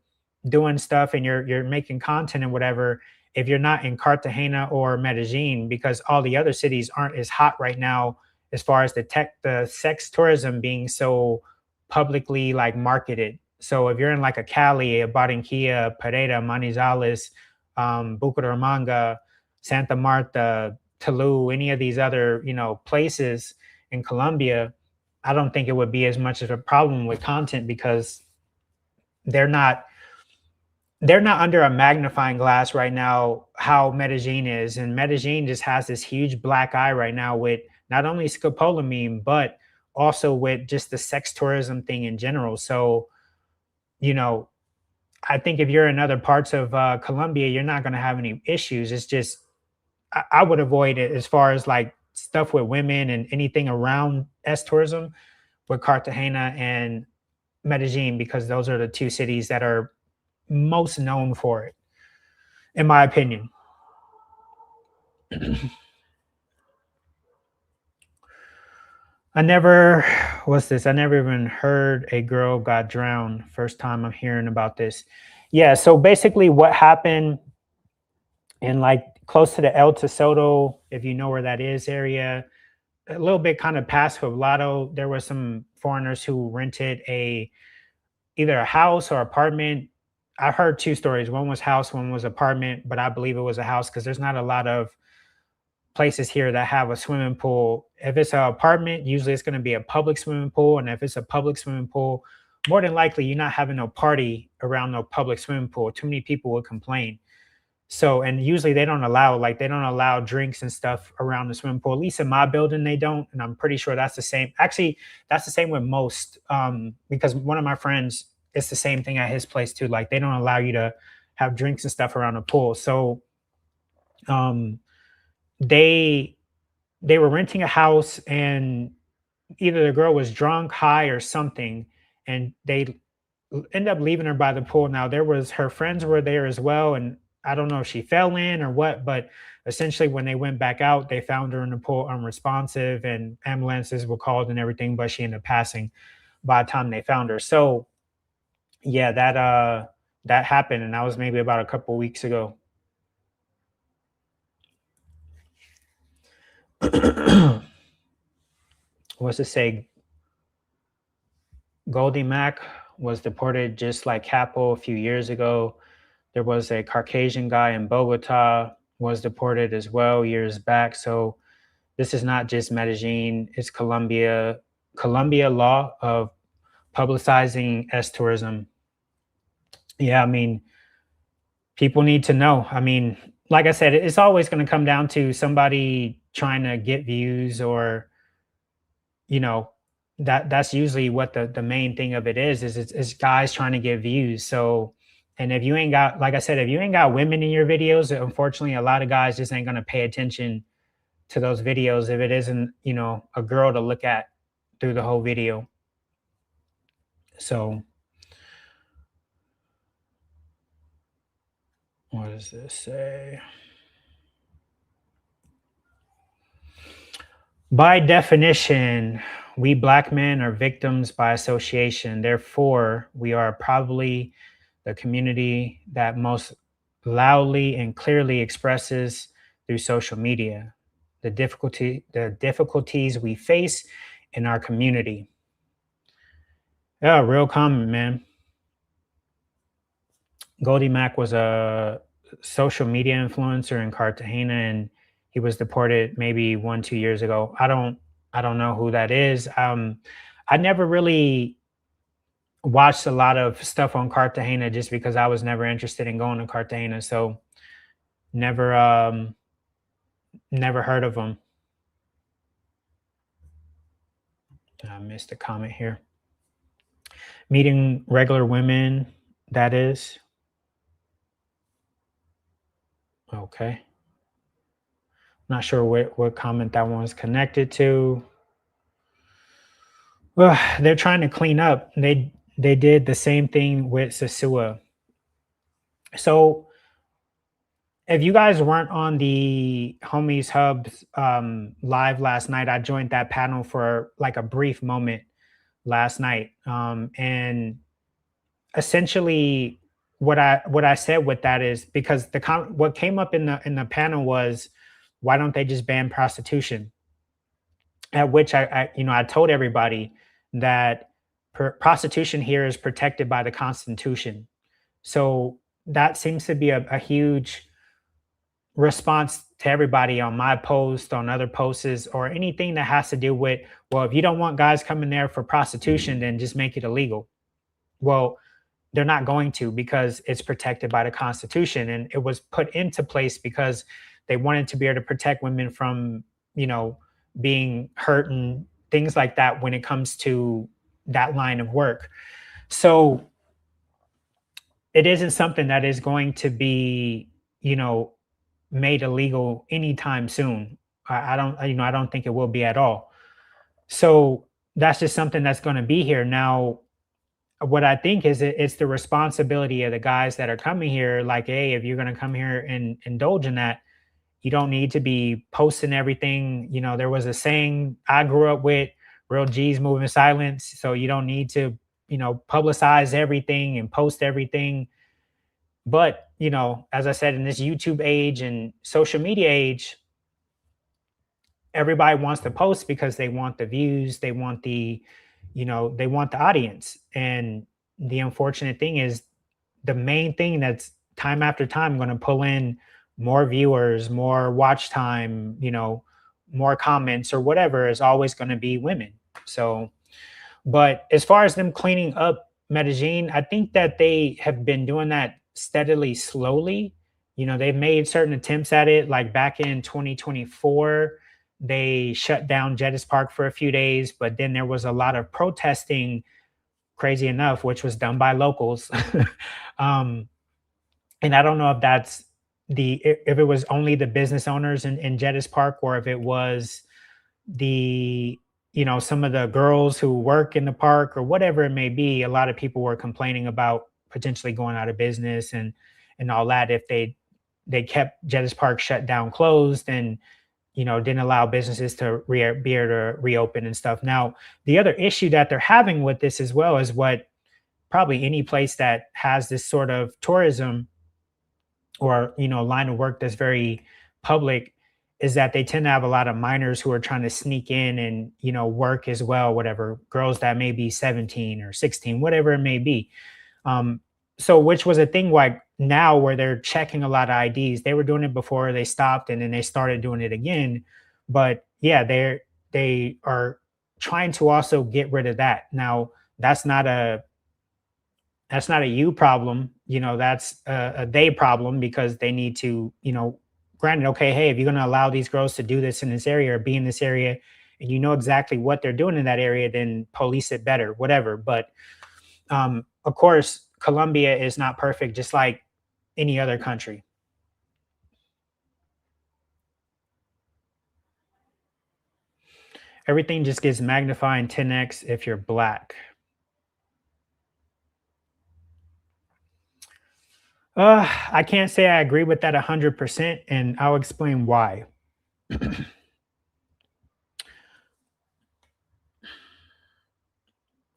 doing stuff and you're making content and whatever, if you're not in Cartagena or Medellin, because all the other cities aren't as hot right now as far as the sex tourism being so publicly like marketed. So if you're in like a Cali, a Barranquilla, Pereira, Manizales, Bucaramanga, Santa Marta, Tulu, any of these other places in Colombia, I don't think it would be as much of a problem with content, because they're not under a magnifying glass right now how Medellin is. And Medellin just has this huge black eye right now with not only scopolamine, but also with just the sex tourism thing in general. So, I think if you're in other parts of Colombia, you're not going to have any issues. It's just I would avoid it as far as like stuff with women and anything around S tourism with Cartagena and Medellin, because those are the two cities that are most known for it, in my opinion. I never, what's this? I never even heard a girl got drowned. First time I'm hearing about this. Yeah, so basically what happened in like close to the El Tesoto, if you know where that is area, a little bit kind of past Poblado, there were some foreigners who rented either a house or apartment. I heard two stories. One was house, one was apartment, but I believe it was a house because there's not a lot of places here that have a swimming pool. If it's an apartment, usually it's going to be a public swimming pool. And if it's a public swimming pool, more than likely you're not having no party around no public swimming pool. Too many people would complain. So, and usually they don't allow drinks and stuff around the swimming pool. At least in my building, they don't. And I'm pretty sure that's the same. Actually, that's the same with most, because one of my friends, it's the same thing at his place too. Like they don't allow you to have drinks and stuff around the pool. So, they were renting a house, and either the girl was drunk, high, or something, and they end up leaving her by the pool. Now her friends were there as well, and I don't know if she fell in or what, but essentially when they went back out, they found her in the pool unresponsive, and ambulances were called and everything, but she ended up passing by the time they found her. So yeah, that happened, and that was maybe about a couple of weeks ago. What's it say? Goldie Mac was deported just like Capo a few years ago. There was a Caucasian guy in Bogota was deported as well years back. So this is not just Medellin, it's Colombia law of publicizing S tourism. Yeah, I mean, people need to know. I mean, like I said, it's always going to come down to somebody trying to get views, or you know, that's usually what the main thing of it is it's guys trying to get views. So, and if you ain't got, like I said, if you ain't got women in your videos, unfortunately a lot of guys just ain't going to pay attention to those videos if it isn't, a girl to look at through the whole video. So what does this say? By definition, we Black men are victims by association. Therefore, we are probably the community that most loudly and clearly expresses through social media the difficulties we face in our community. Yeah, real comment, man. Goldie Mac was a social media influencer in Cartagena, and he was deported maybe 1-2 years ago. I don't know who that is. I never really watched a lot of stuff on Cartagena just because I was never interested in going to Cartagena. So never heard of him. I missed a comment here. Meeting regular women, that is. Okay. Not sure what comment that one was connected to. Well, they're trying to clean up. They did the same thing with Sosua. So if you guys weren't on the Homies Hubs live last night, I joined that panel for like a brief moment last night. And essentially what I said with that is because what came up in the panel was, why don't they just ban prostitution? At which I told everybody that prostitution here is protected by the Constitution. So that seems to be a huge response to everybody on my post, on other posts, or anything that has to do with, well, if you don't want guys coming there for prostitution, then just make it illegal. Well, they're not going to, because it's protected by the Constitution, and it was put into place because they wanted to be able to protect women from, being hurt and things like that when it comes to that line of work. So it isn't something that is going to be, you know, made illegal anytime soon. I don't, I don't think it will be at all. So that's just something that's going to be here now. What I think is it's the responsibility of the guys that are coming here. Like, hey, if you're going to come here and indulge in that, you don't need to be posting everything. You know, there was a saying I grew up with: real G's move in silence. So you don't need to, publicize everything and post everything. But, as I said, in this YouTube age and social media age, everybody wants to post because they want the views, they want they want the audience. And the unfortunate thing is, the main thing that's time after time going to pull in more viewers, more watch time, more comments or whatever, is always going to be women. So, but as far as them cleaning up Medellin, I think that they have been doing that steadily, slowly. They've made certain attempts at it. Like back in 2024, they shut down Jettis Park for a few days, but then there was a lot of protesting, crazy enough, which was done by locals. um, and I don't know if that's if it was only the business owners in Jettis Park, or if it was the some of the girls who work in the park or whatever it may be. A lot of people were complaining about potentially going out of business and all that if they kept Jettis Park shut down, closed, and didn't allow businesses to be able to reopen and stuff. Now, the other issue that they're having with this as well is what probably any place that has this sort of tourism or line of work that's very public, is that they tend to have a lot of minors who are trying to sneak in and work as well, whatever, girls that may be 17 or 16, whatever it may be. So which was a thing like now where they're checking a lot of IDs. They were doing it before, they stopped, and then they started doing it again. But yeah, they are trying to also get rid of that. Now, that's not a you problem. That's a they problem, because they need to, granted, okay, hey, if you're going to allow these girls to do this in this area or be in this area, and exactly what they're doing in that area, then police it better, whatever. But of course, Colombia is not perfect, just like any other country. Everything just gets magnified 10x if you're black. I can't say I agree with that 100%, and I'll explain why.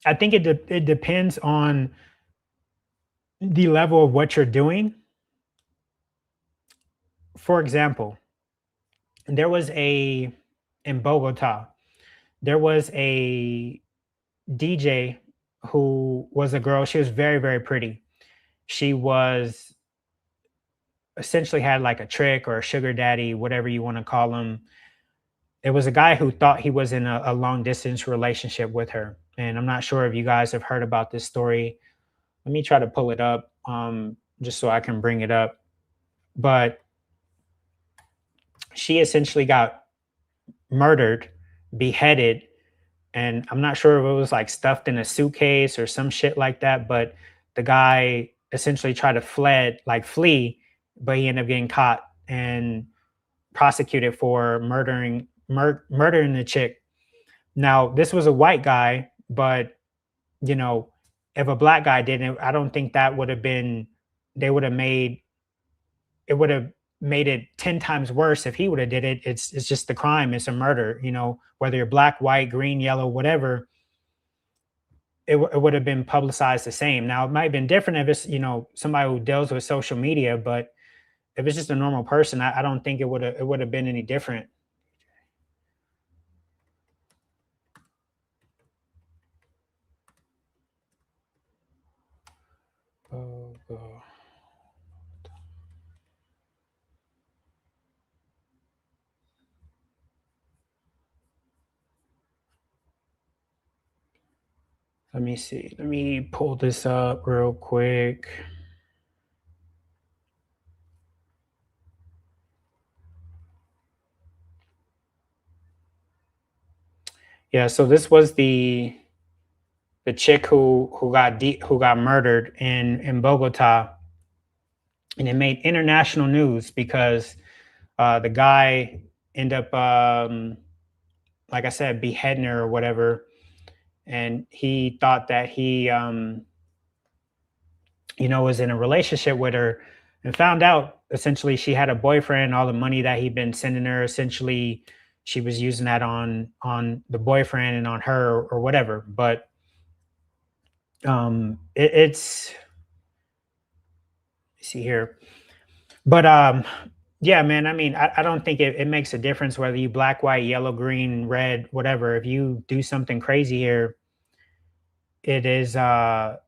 I think it depends on the level of what you're doing. For example, there was in Bogota, there was a DJ who was a girl. She was very, very pretty. She was essentially had like a trick or a sugar daddy, whatever you want to call him. It was a guy who thought he was in a long distance relationship with her. And I'm not sure if you guys have heard about this story. Let me try to pull it up, just so I can bring it up. But she essentially got murdered, beheaded, and I'm not sure if it was like stuffed in a suitcase or some shit like that. But the guy essentially tried to flee, but he ended up getting caught and prosecuted for murdering the chick. Now, this was a white guy, but if a black guy did it, I don't think that would have been. They would have made it would have made it 10 times worse if he would have did it. It's just the crime. It's a murder. Whether you're black, white, green, yellow, whatever. It would have been publicized the same. Now, it might have been different if it's somebody who deals with social media, but if it's just a normal person, I don't think it would have been any different. Oh, God. Let me see. Let me pull this up real quick. Yeah, so this was the the chick who got murdered in Bogota, and it made international news because the guy ended up, like I said, beheading her or whatever, and he thought that he, was in a relationship with her, and found out essentially she had a boyfriend. All the money that he'd been sending her, essentially, she was using that on the boyfriend and on her or whatever. But it's see here, but yeah, man. I mean, I don't think it makes a difference whether you black, white, yellow, green, red, whatever. If you do something crazy here, it is. I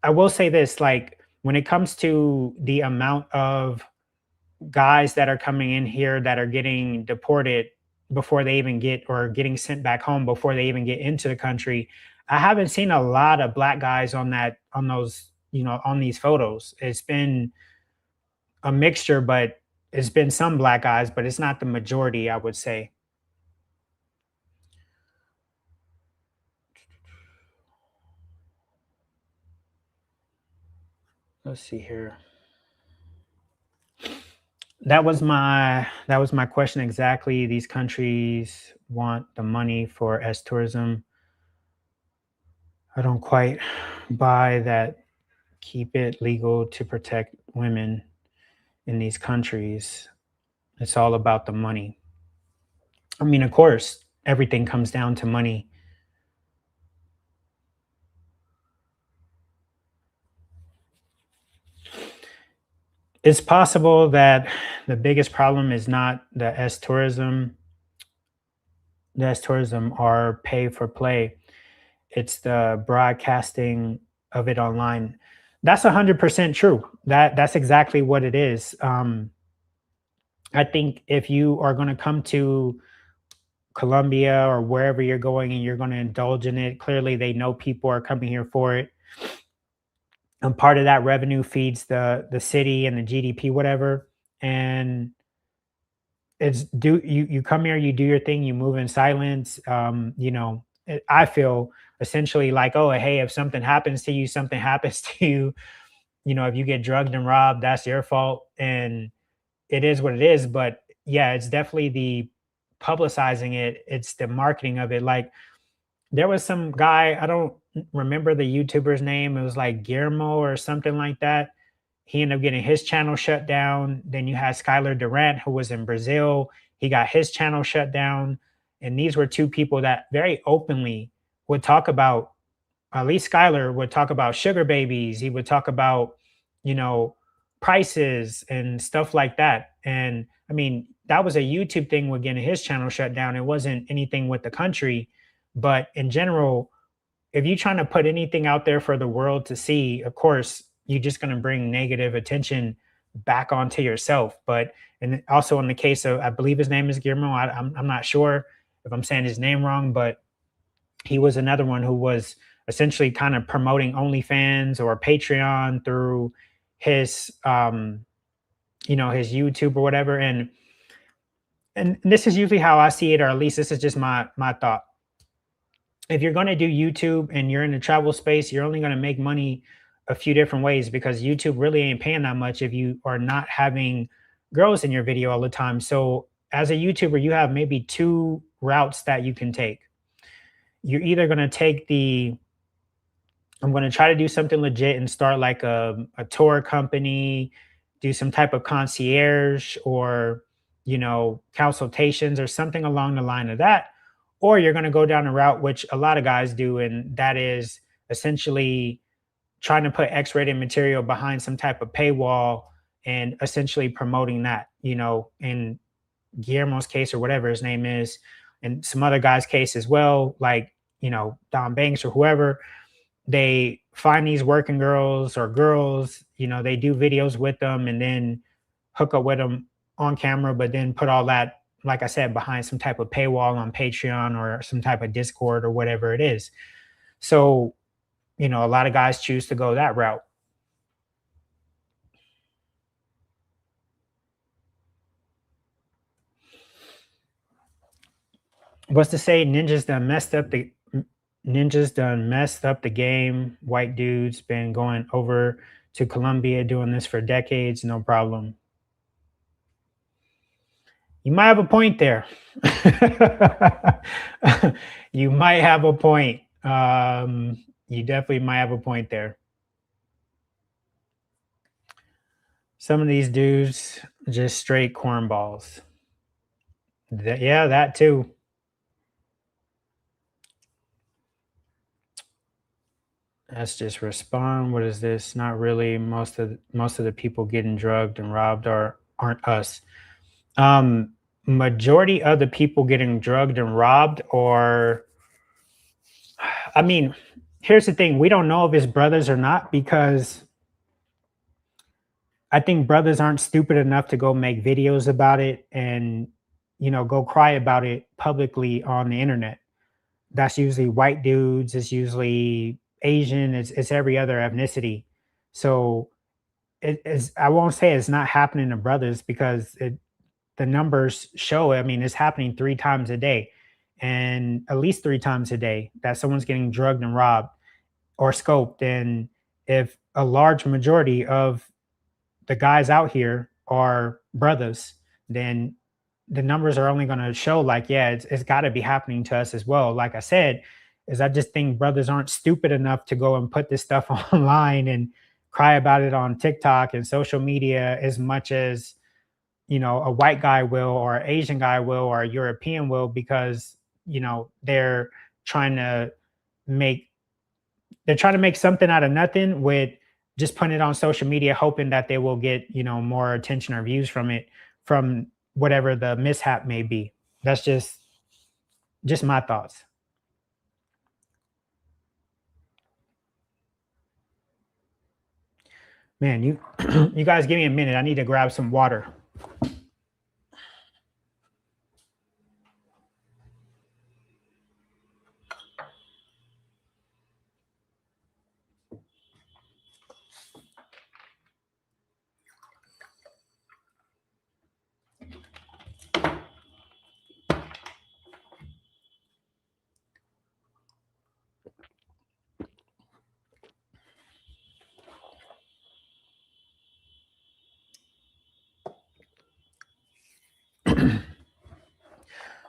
will say this: like when it comes to the amount of guys that are coming in here that are getting deported before they even get, or getting sent back home before they even get into the country, I haven't seen a lot of black guys on those, on these photos. It's been a mixture, but it's been some black guys, but it's not the majority, I would say. Let's see here. That was my question exactly. These countries want the money for S tourism. I don't quite buy that. Keep it legal to protect women in these countries. It's all about the money. I mean, of course, everything comes down to money. It's possible that the biggest problem is not the S tourism. The S tourism are pay for play. It's the broadcasting of it online. That's 100% true. That's exactly what it is. I think if you are going to come to Colombia or wherever you're going and you're going to indulge in it, clearly they know people are coming here for it. And part of that revenue feeds the city and the GDP, whatever. And it's you come here, you do your thing, you move in silence. I feel essentially like, oh, hey, if something happens to you, something happens to you. If you get drugged and robbed, that's your fault. And it is what it is. But yeah, it's definitely the publicizing it. It's the marketing of it. Like there was some guy, I don't remember the YouTuber's name. It was like Guillermo or something like that. He ended up getting his channel shut down. Then you had Skylar Durant, who was in Brazil. He got his channel shut down. And these were two people that very openly would talk about, at least Skylar would talk about sugar babies. He would talk about, you know, prices and stuff like that. And I mean, that was a YouTube thing with getting his channel shut down. It wasn't anything with the country. But in general, if you're trying to put anything out there for the world to see, of course, you're just going to bring negative attention back onto yourself. But and also in the case of, I believe his name is Guillermo. I'm not sure if I'm saying his name wrong, but he was another one who was essentially kind of promoting OnlyFans or Patreon through his, his YouTube or whatever. And this is usually how I see it, or at least this is just my thought. If you're going to do YouTube and you're in the travel space, you're only going to make money a few different ways, because YouTube really ain't paying that much if you are not having girls in your video all the time. So as a YouTuber, you have maybe two routes that you can take. You're either going to take I'm going to try to do something legit and start like a tour company, do some type of concierge or, consultations or something along the line of that. Or you're going to go down a route, which a lot of guys do, and that is essentially trying to put X-rated material behind some type of paywall and essentially promoting that, in Guillermo's case or whatever his name is, and some other guys' case as well, like, Don Banks or whoever. They find these working girls or girls, they do videos with them and then hook up with them on camera, but then put all that, like I said, behind some type of paywall on Patreon or some type of Discord or whatever it is. So, a lot of guys choose to go that route. What's to say ninjas that Ninjas done messed up the game. White dudes been going over to Colombia doing this for decades, no problem. You might have a point there. You might have a point. You definitely might have a point there. Some of these dudes just straight cornballs. Yeah, that too. Let's just respond. What is this? Not really. Most of the people getting drugged and robbed aren't us. Majority of the people getting drugged and robbed, or I mean, here's the thing: we don't know if it's brothers or not, because I think brothers aren't stupid enough to go make videos about it and go cry about it publicly on the internet. That's usually white dudes. It's usually Asian. It's every other ethnicity. So it is. I won't say it's not happening to brothers, because the numbers show. I mean, it's happening 3 times a day, and at least 3 times a day that someone's getting drugged and robbed or scoped. And if a large majority of the guys out here are brothers, then the numbers are only going to show like, yeah, it's got to be happening to us as well. Like I said, is I just think brothers aren't stupid enough to go and put this stuff online and cry about it on TikTok and social media as much as a white guy will, or an Asian guy will, or a European will, because they're trying to make something out of nothing with just putting it on social media, hoping that they will get more attention or views from it, from whatever the mishap may be. That's just my thoughts. Man, you you guys give me a minute. I need to grab some water.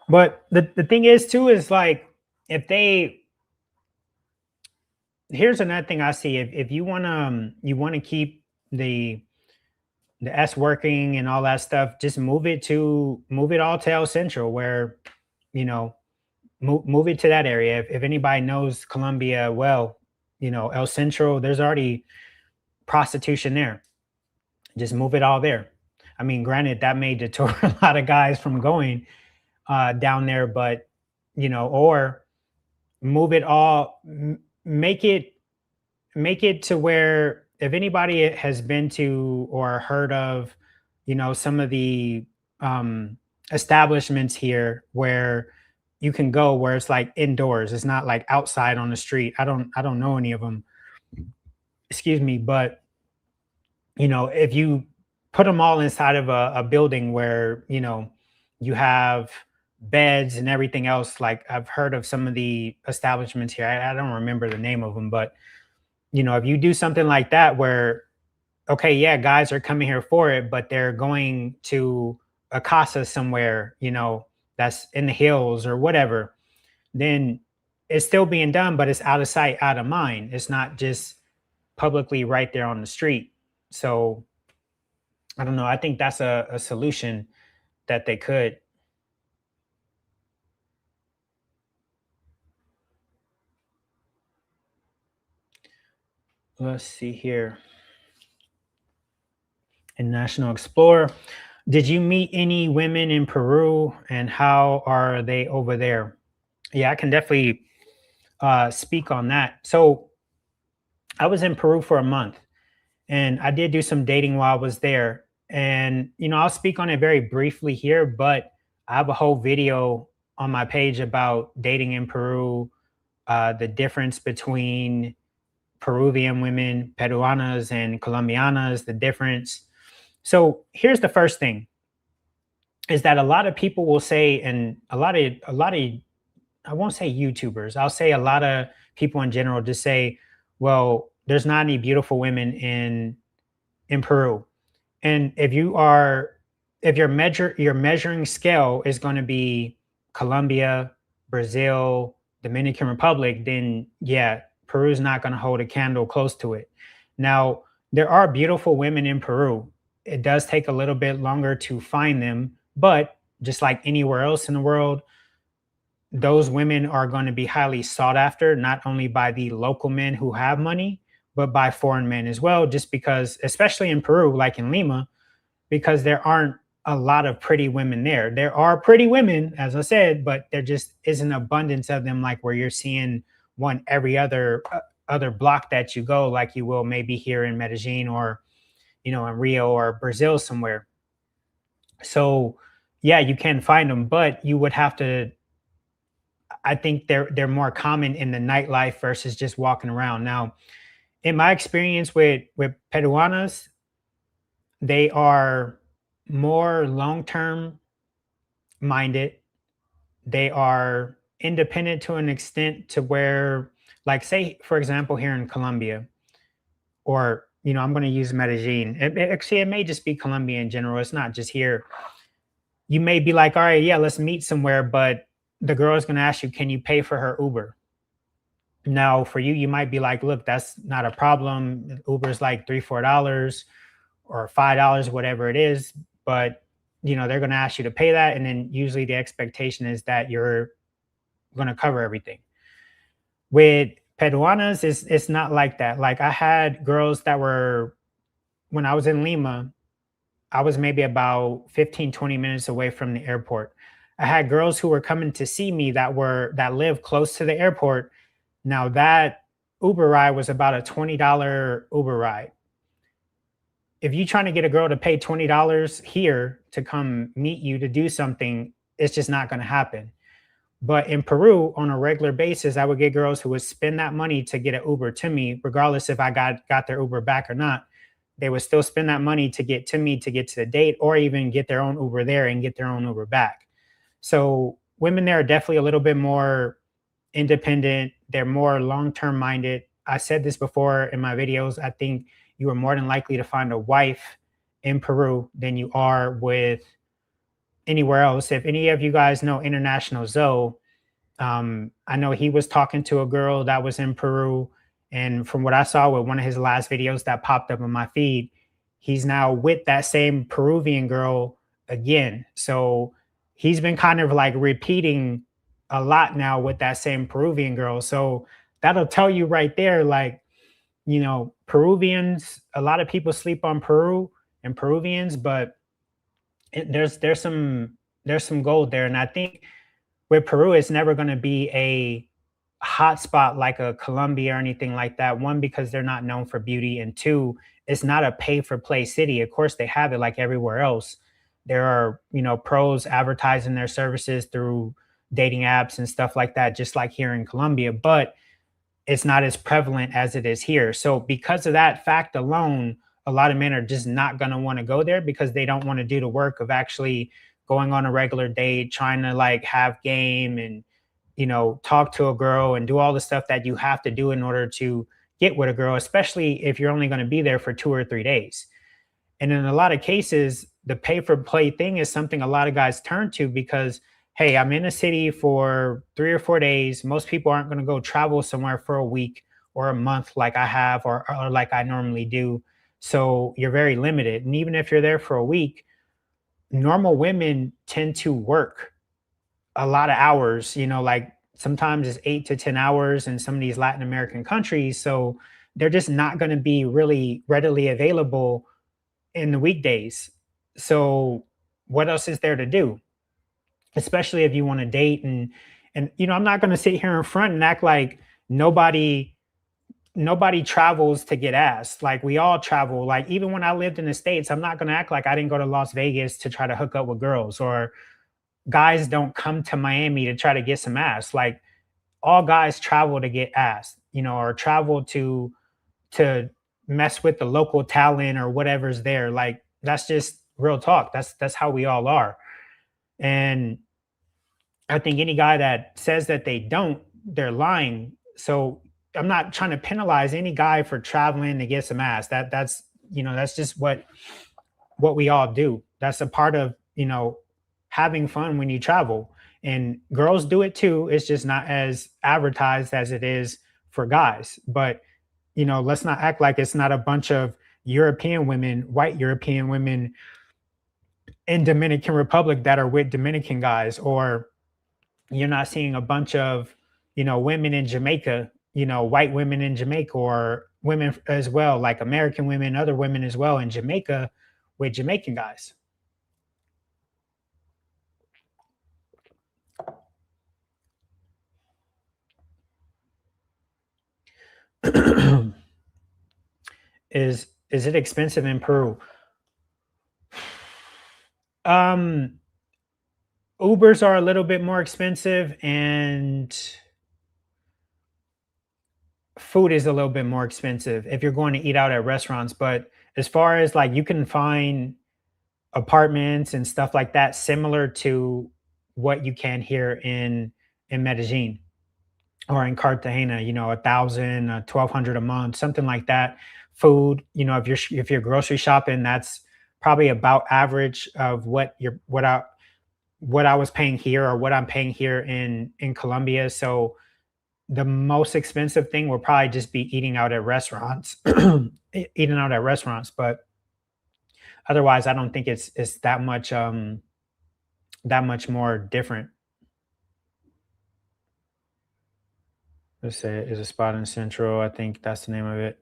But the thing is too, is like, if they here's another thing I see. If you want to keep the S working and all that stuff, just move it all to El Central, where move it to that area. If anybody knows Colombia well, El Central, there's already prostitution there. Just move it all there. I mean, granted, that may deter a lot of guys from going down there, but or move it all, make it to where, if anybody has been to or heard of, some of the establishments here where you can go, where it's like indoors, it's not like outside on the street. I don't know any of them. Excuse me, but if you put them all inside of a building where you have beds and everything else. Like, I've heard of some of the establishments here. I don't remember the name of them, but if you do something like that, where, okay, yeah, guys are coming here for it, but they're going to a casa somewhere, that's in the hills or whatever, then it's still being done, but it's out of sight, out of mind. It's not just publicly right there on the street. So I don't know. I think that's a solution that they could. Let's see here. In National Explorer, did you meet any women in Peru, and how are they over there? Yeah, I can definitely speak on that. So I was in Peru for a month, and I did do some dating while I was there. And, I'll speak on it very briefly here, but I have a whole video on my page about dating in Peru, the difference between Peruvian women, Peruanas and Colombianas, the difference. So here's the first thing, is that a lot of people will say, and a lot of I won't say YouTubers. I'll say a lot of people in general just say, well, there's not any beautiful women in Peru. And if your measuring scale is going to be Colombia, Brazil, Dominican Republic, then yeah, Peru's not going to hold a candle close to it. Now, there are beautiful women in Peru. It does take a little bit longer to find them, but just like anywhere else in the world, those women are going to be highly sought after, not only by the local men who have money, but by foreign men as well, just because, especially in Peru, like in Lima, because there aren't a lot of pretty women there. There are pretty women, as I said, but there just isn't abundance of them like where you're seeing one every other block that you go, like you will maybe here in Medellin or in Rio or Brazil somewhere. So yeah, you can find them, but you would have to. I think they're more common in the nightlife versus just walking around. Now, in my experience with Peruanas, they are more long term minded. They are independent to an extent to where, like, say, for example, here in Colombia, or, I'm going to use Medellin. Actually, it may just be Colombia in general. It's not just here. You may be like, all right, yeah, let's meet somewhere. But the girl is going to ask you, can you pay for her Uber? Now, for you, you might be like, look, that's not a problem. Uber's like $3, $4 or $5, whatever it is. But they're going to ask you to pay that, and then usually the expectation is that you're going to cover everything. With Peruanas, it's not like that. Like, I had girls that were, when I was in Lima, I was maybe about 15, 20 minutes away from the airport. I had girls who were coming to see me that live close to the airport. Now, that Uber ride was about a $20 Uber ride. If you're trying to get a girl to pay $20 here to come meet you to do something, it's just not going to happen. But in Peru, on a regular basis, I would get girls who would spend that money to get an Uber to me, regardless if I got their Uber back or not. They would still spend that money to get to me to get to the date, or even get their own Uber there and get their own Uber back. So women there are definitely a little bit more independent. They're more long-term minded. I said this before in my videos. I think you are more than likely to find a wife in Peru than you are with anywhere else. If any of you guys know International Zoe, I know he was talking to a girl that was in Peru. And from what I saw with one of his last videos that popped up on my feed, he's now with that same Peruvian girl again. So he's been kind of like repeating a lot now with that same Peruvian girl. So that'll tell you right there, like, Peruvians, a lot of people sleep on Peru and Peruvians, but there's some gold there. And I think with Peru, it's never going to be a hot spot like a Colombia or anything like that. One, because they're not known for beauty, and two, it's not a pay for play city. Of course, they have it like everywhere else. There are pros advertising their services through dating apps and stuff like that, just like here in Colombia, but it's not as prevalent as it is here. So because of that fact alone, a lot of men are just not going to want to go there because they don't want to do the work of actually going on a regular date, trying to like have game and talk to a girl and do all the stuff that you have to do in order to get with a girl, especially if you're only going to be there for 2 or 3 days. And in a lot of cases, the pay for play thing is something a lot of guys turn to because, hey, I'm in a city for 3 or 4 days. Most people aren't going to go travel somewhere for a week or a month like I have or like I normally do. So you're very limited. And even if you're there for a week, normal women tend to work a lot of hours, like sometimes it's 8 to 10 hours in some of these Latin American countries. So they're just not going to be really readily available in the weekdays. So what else is there to do? Especially if you want to date and I'm not going to sit here in front and act like nobody travels to get ass. Like, we all travel. Like, even when I lived in the States, I'm not going to act like I didn't go to Las Vegas to try to hook up with girls, or guys don't come to Miami to try to get some ass. Like, all guys travel to get ass, or travel to mess with the local talent or whatever's there. Like, that's just real talk. That's how we all are. And I think any guy that says that they don't, they're lying. So I'm not trying to penalize any guy for traveling to get some ass. That's that's just what we all do. That's a part of having fun when you travel. And girls do it too. It's just not as advertised as it is for guys. But let's not act like it's not a bunch of European women, white European women in Dominican Republic that are with Dominican guys, or you're not seeing a bunch of women in Jamaica, white women in Jamaica, or women as well, like American women, other women as well in Jamaica with Jamaican guys. Is it expensive in Peru? Ubers are a little bit more expensive, and food is a little bit more expensive if you're going to eat out at restaurants. But as far as like, you can find apartments and stuff like that similar to what you can here in Medellin or in Cartagena, 1,000, 1,200 a month, something like that. Food, if you're grocery shopping, that's probably about average of what I was paying here, or what I'm paying here in Colombia. So the most expensive thing will probably just be eating out at restaurants, eating out at restaurants. But otherwise, I don't think it's that much more different. Let's say is a spot in Central. I think that's the name of it.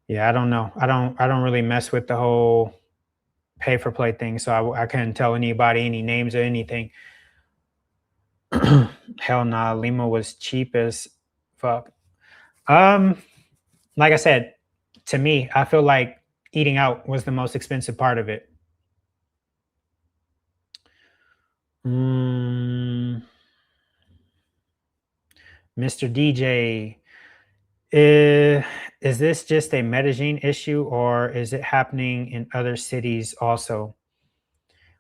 Yeah, I don't know. I don't really mess with the whole pay for play thing, so I couldn't tell anybody any names or anything. Hell nah, Lima was cheap as fuck. Like I said, to me, I feel like eating out was the most expensive part of it. Mr. DJ, is this just a Medellin issue, or is it happening in other cities also?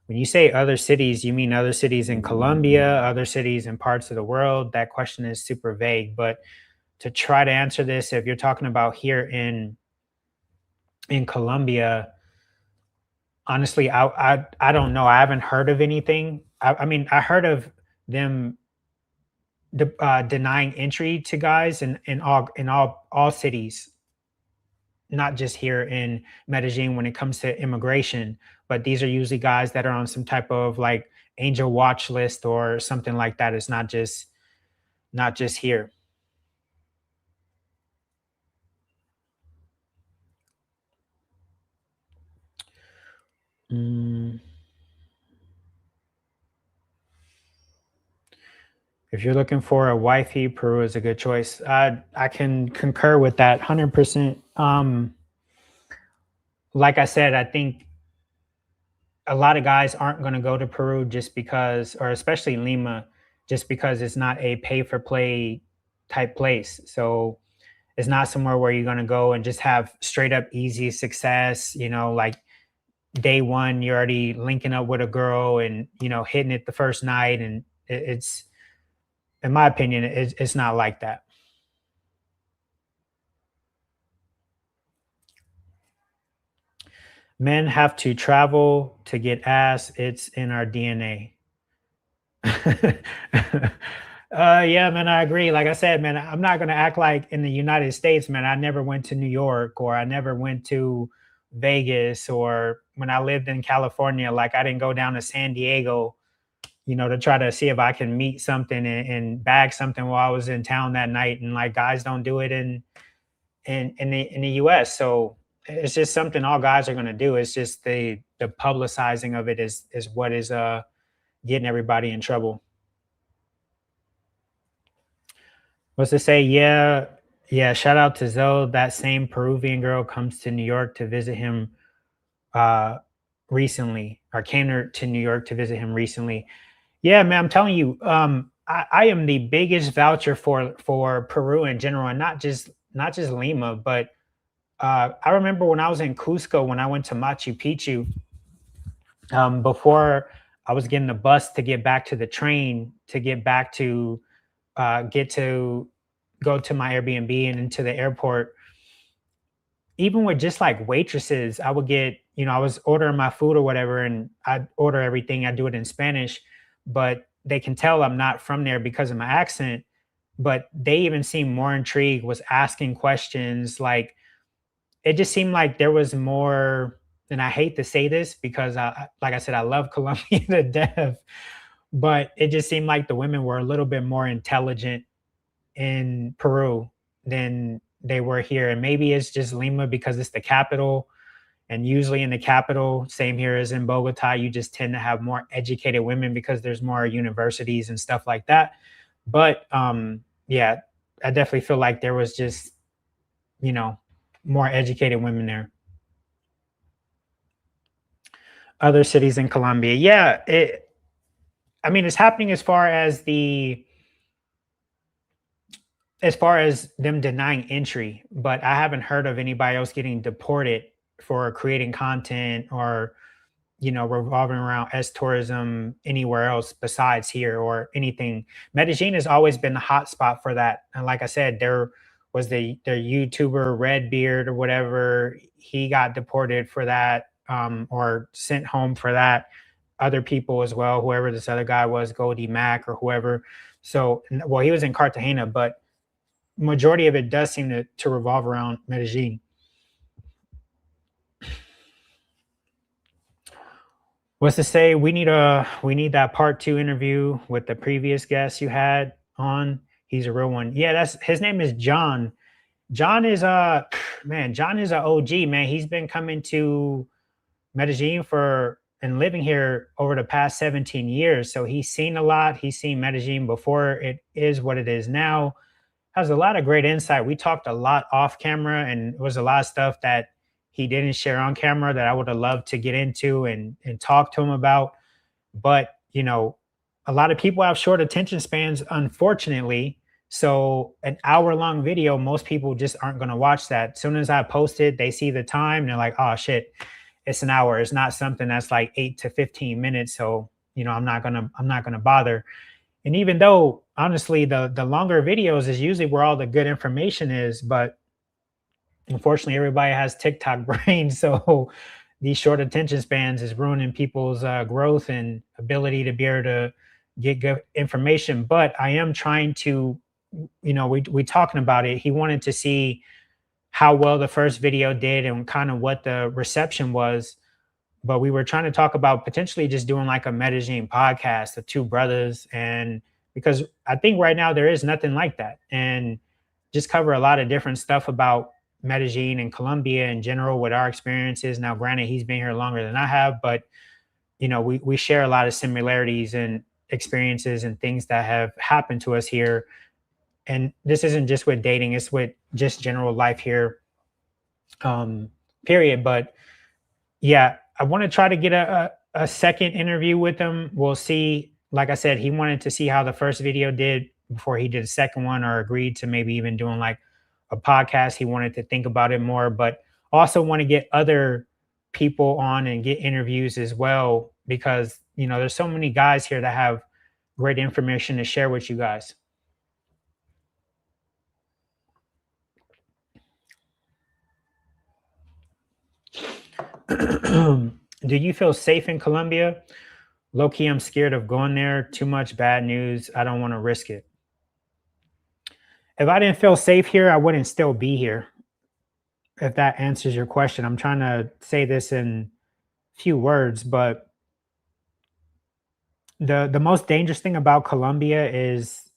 When you say other cities, you mean other cities in Colombia, other cities in parts of the world? That question is super vague. But to try to answer this, if you're talking about here in Colombia, honestly, I don't know. I haven't heard of anything. I mean, I heard of them denying entry to guys in all cities, not just here in Medellin when it comes to immigration. But these are usually guys that are on some type of like angel watch list or something like that. It's not just here. If you're looking for a wifey, Peru is a good choice. I can concur with that 100%. Like I said, I think a lot of guys aren't going to go to Peru just because, or especially Lima, just because it's not a pay for play type place. So it's not somewhere where you're going to go and just have straight up easy success, like day one, you're already linking up with a girl and, hitting it the first night. And it's, in my opinion, it's not like that. Men have to travel to get ass. It's in our DNA. Yeah, man, I agree. Like I said, man, I'm not gonna act like in the United States, man, I never went to New York, or I never went to Vegas, or when I lived in California, like I didn't go down to San Diego, to try to see if I can meet something and bag something while I was in town that night. And like guys don't do it in the US. So it's just something all guys are gonna do. It's just the publicizing of it is what is getting everybody in trouble. What's to say? Yeah. Shout out to Zoe. That same Peruvian girl comes to New York to visit him recently, or came to New York to visit him recently. Yeah, man, I'm telling you, I am the biggest voucher for Peru in general, and not just Lima, but I remember when I was in Cusco, when I went to Machu Picchu, before I was getting the bus to get back to the train to get back to get to go to my Airbnb and into the airport. Even with just like waitresses, I would get, I was ordering my food or whatever, and I'd order everything. I do it in Spanish, but they can tell I'm not from there because of my accent. But they even seemed more intrigued, was asking questions. Like it just seemed like there was more. And I hate to say this because, like I said, I love Colombia to death, but it just seemed like the women were a little bit more intelligent in Peru than they were here. And maybe it's just Lima because it's the capital. And usually in the capital, same here as in Bogota, you just tend to have more educated women because there's more universities and stuff like that. But yeah, I definitely feel like there was just, more educated women there. Other cities in Colombia. Yeah, it's happening as far as them denying entry, but I haven't heard of anybody else getting deported for creating content or, revolving around S tourism anywhere else besides here or anything. Medellin has always been the hot spot for that. And like I said, there was their YouTuber Redbeard or whatever. He got deported for that, or sent home for that. Other people as well, whoever this other guy was, Goldie Mac or whoever. So, well, he was in Cartagena, but majority of it does seem to revolve around Medellin. What's to say we need that part 2 interview with the previous guest you had on. He's a real one. Yeah, his name is John. John is John is an OG, man. He's been coming to Medellin and living here over the past 17 years. So he's seen a lot. He's seen Medellin before it is what it is now. Has a lot of great insight. We talked a lot off camera, and it was a lot of stuff that he didn't share on camera that I would have loved to get into and talk to him about. But, a lot of people have short attention spans, unfortunately. So an hour-long video, most people just aren't going to watch that. As soon as I post it, they see the time and they're like, oh shit, it's an hour. It's not something that's like 8 to 15 minutes. So, I'm not gonna bother. And even though honestly, the longer videos is usually where all the good information is, but unfortunately everybody has TikTok brain. So these short attention spans is ruining people's growth and ability to be able to get good information. But I am trying to, we talking about it. He wanted to see how well the first video did and kind of what the reception was. But we were trying to talk about potentially just doing like a Medellin podcast of two brothers. And because I think right now there is nothing like that, and just cover a lot of different stuff about Medellin and Colombia in general with our experiences. Now, granted, he's been here longer than I have, but we share a lot of similarities and experiences and things that have happened to us here. And this isn't just with dating, it's with just general life here, period. But yeah, I want to try to get a second interview with him. We'll see. Like I said, he wanted to see how the first video did before he did a second one, or agreed to maybe even doing like a podcast. He wanted to think about it more, but also want to get other people on and get interviews as well, because there's so many guys here that have great information to share with you guys. Do you feel safe in Colombia? Low-key, I'm scared of going there. Too much bad news. I don't want to risk it. If I didn't feel safe here, I wouldn't still be here. If that answers your question. I'm trying to say this in few words, but the most dangerous thing about Colombia is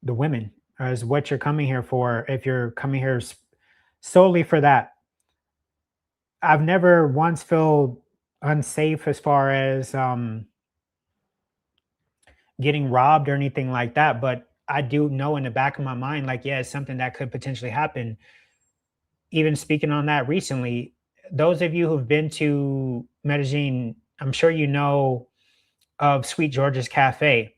the women, is what you're coming here for. If you're coming here solely for that, I've never once felt unsafe as far as getting robbed or anything like that. But I do know in the back of my mind, like, yeah, it's something that could potentially happen. Even speaking on that recently, those of you who've been to Medellin, I'm sure you know of Sweet George's Cafe.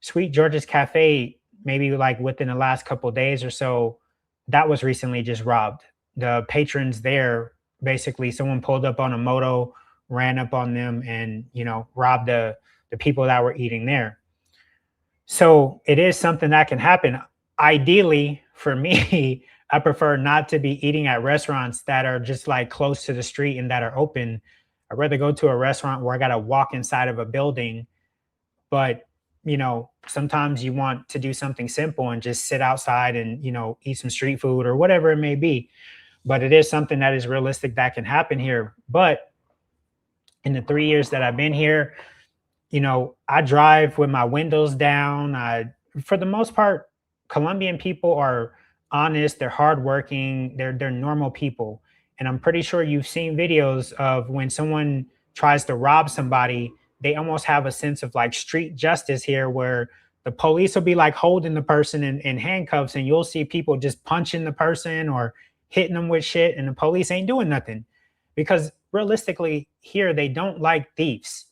Sweet George's Cafe, maybe like within the last couple of days or so, that was recently just robbed. The patrons there, basically someone pulled up on a moto, ran up on them and, robbed the the people that were eating there. So it is something that can happen. Ideally, for me, I prefer not to be eating at restaurants that are just like close to the street and that are open. I'd rather go to a restaurant where I got to walk inside of a building. But, sometimes you want to do something simple and just sit outside and, eat some street food or whatever it may be. But it is something that is realistic that can happen here. But in the 3 years that I've been here, I drive with my windows down. For the most part, Colombian people are honest, they're hardworking, they're normal people. And I'm pretty sure you've seen videos of when someone tries to rob somebody, they almost have a sense of like street justice here where the police will be like holding the person in handcuffs and you'll see people just punching the person or hitting them with shit and the police ain't doing nothing. Because realistically, here they don't like thieves.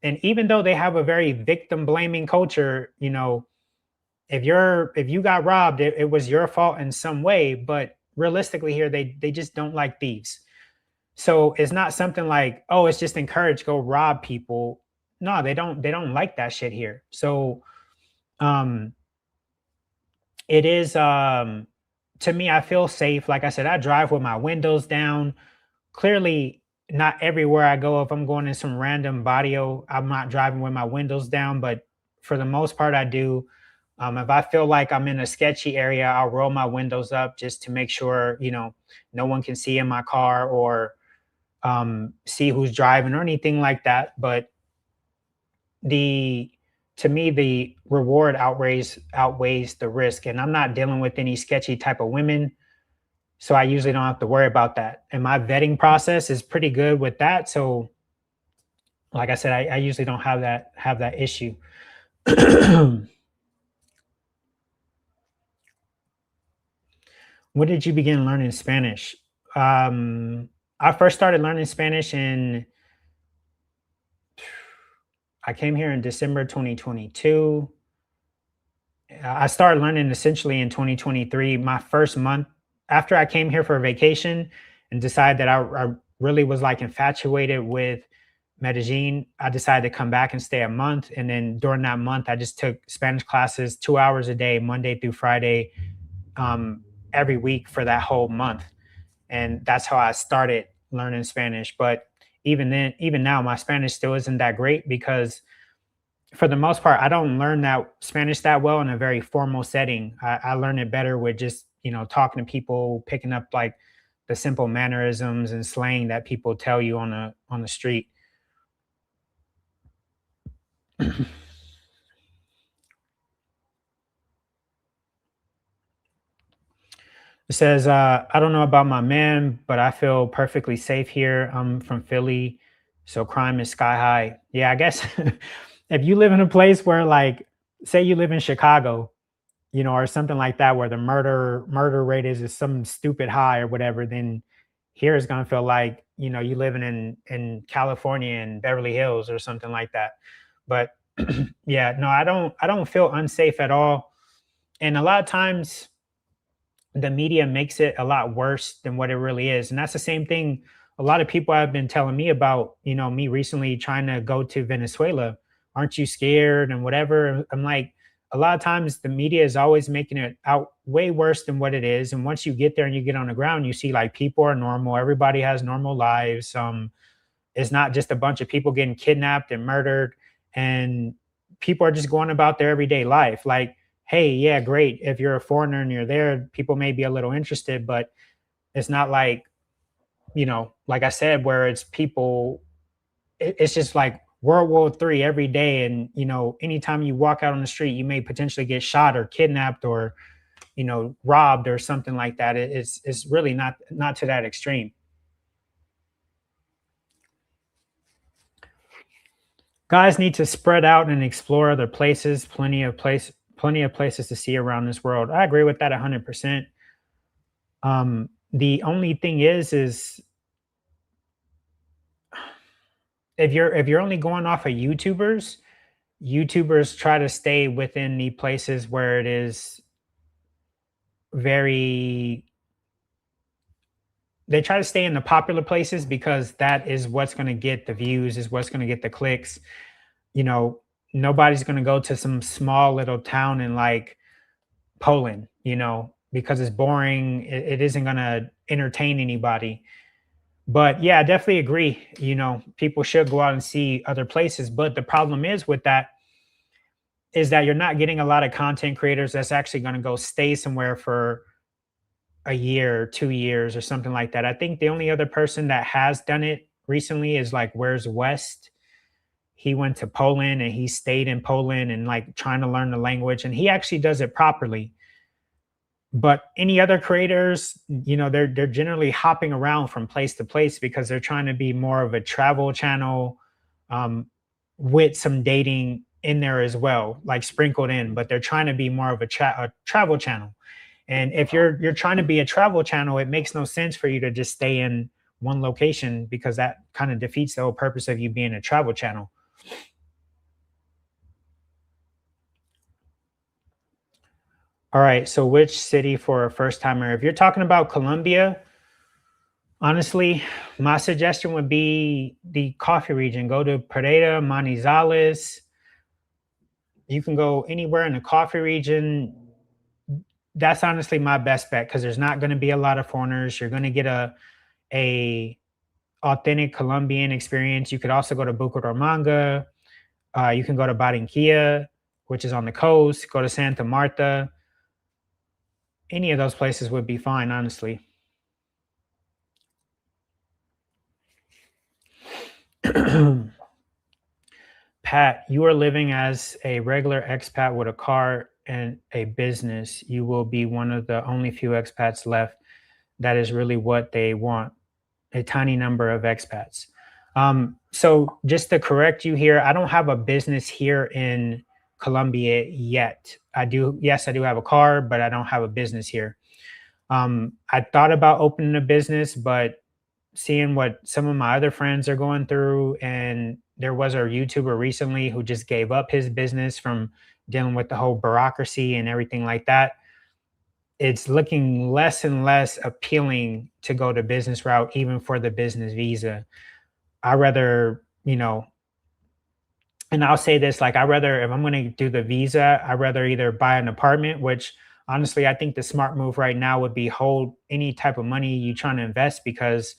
And even though they have a very victim blaming culture, if you got robbed, it was your fault in some way. But realistically here, they just don't like thieves. So it's not something like, oh, it's just encouraged, go rob people. No, they don't like that shit here. So it is to me, I feel safe. Like I said, I drive with my windows down. Clearly, not everywhere I go, if I'm going in some random barrio, I'm not driving with my windows down, but for the most part, I do. If I feel like I'm in a sketchy area, I'll roll my windows up just to make sure, no one can see in my car or see who's driving or anything like that. But to me, the reward outweighs the risk. And I'm not dealing with any sketchy type of women. So I usually don't have to worry about that. And my vetting process is pretty good with that. So like I said, I usually don't have that issue. When did you begin learning Spanish? I first started learning Spanish I came here in December 2022. I started learning essentially in 2023. My first month after I came here for a vacation and decided that I really was like infatuated with Medellin, I decided to come back and stay a month. And then during that month, I just took Spanish classes 2 hours a day, Monday through Friday, every week for that whole month. And that's how I started learning Spanish. But even now, my Spanish still isn't that great because for the most part, I don't learn that Spanish that well in a very formal setting. I learn it better with just, talking to people, picking up like the simple mannerisms and slang that people tell you on the street. It says, I don't know about my man, but I feel perfectly safe here. I'm from Philly, so crime is sky high. Yeah, I guess if you live in a place where like, say you live in Chicago, or something like that, where the murder rate is some stupid high or whatever, then here is going to feel like, you living in California and Beverly Hills or something like that. But yeah, no, I don't feel unsafe at all. And a lot of times the media makes it a lot worse than what it really is. And that's the same thing a lot of people have been telling me about, me recently trying to go to Venezuela. Aren't you scared and whatever? I'm like, a lot of times the media is always making it out way worse than what it is. And once you get there and you get on the ground, you see like people are normal. Everybody has normal lives. It's not just a bunch of people getting kidnapped and murdered, and people are just going about their everyday life. Like, hey, yeah, great. If you're a foreigner and you're there, people may be a little interested, but it's not like, like I said, where it's people, it's just like World War III every day. And, anytime you walk out on the street, you may potentially get shot or kidnapped or, robbed or something like that. It's really not to that extreme. Guys need to spread out and explore other places. Plenty of places to see around this world. I agree with that 100%. The only thing is if you're only going off of YouTubers try to stay within the places where it is they try to stay in the popular places because that is what's going to get the views, is what's going to get the clicks. you know, nobody's going to go to some small little town in like Poland, because it's boring. It isn't going to entertain anybody. But yeah, I definitely agree. People should go out and see other places. But the problem is with that is that you're not getting a lot of content creators that's actually going to go stay somewhere for a year, 2 years, or something like that. I think the only other person that has done it recently is like Where's West. He went to Poland and he stayed in Poland and like trying to learn the language, and he actually does it properly. But any other creators, they're generally hopping around from place to place because they're trying to be more of a travel channel, um, with some dating in there as well, like sprinkled in. But they're trying to be more of a travel channel. And if you're trying to be a travel channel, it makes no sense for you to just stay in one location, because that kind of defeats the whole purpose of you being a travel channel. All right. So which city for a first timer? If you're talking about Colombia, honestly, my suggestion would be the coffee region. Go to Pereira, Manizales. You can go anywhere in the coffee region. That's honestly my best bet, because there's not going to be a lot of foreigners. You're going to get a authentic Colombian experience. You could also go to Bucaramanga. You can go to Barranquilla, which is on the coast. Go to Santa Marta. Any of those places would be fine, honestly. Pat, you are living as a regular expat with a car and a business. You will be one of the only few expats left. That is really what they want, a tiny number of expats. So, just to correct you here, I don't have a business here in Colombia yet. Yes, I do have a car, but I don't have a business here. I thought about opening a business, but seeing what some of my other friends are going through, and there was a YouTuber recently who just gave up his business from dealing with the whole bureaucracy and everything like that. It's looking less and less appealing to go the business route, even for the business visa. I rather, and I'll say this, like, I rather, if I'm going to do the visa, I rather either buy an apartment, which honestly, I think the smart move right now would be hold any type of money you trying to invest, because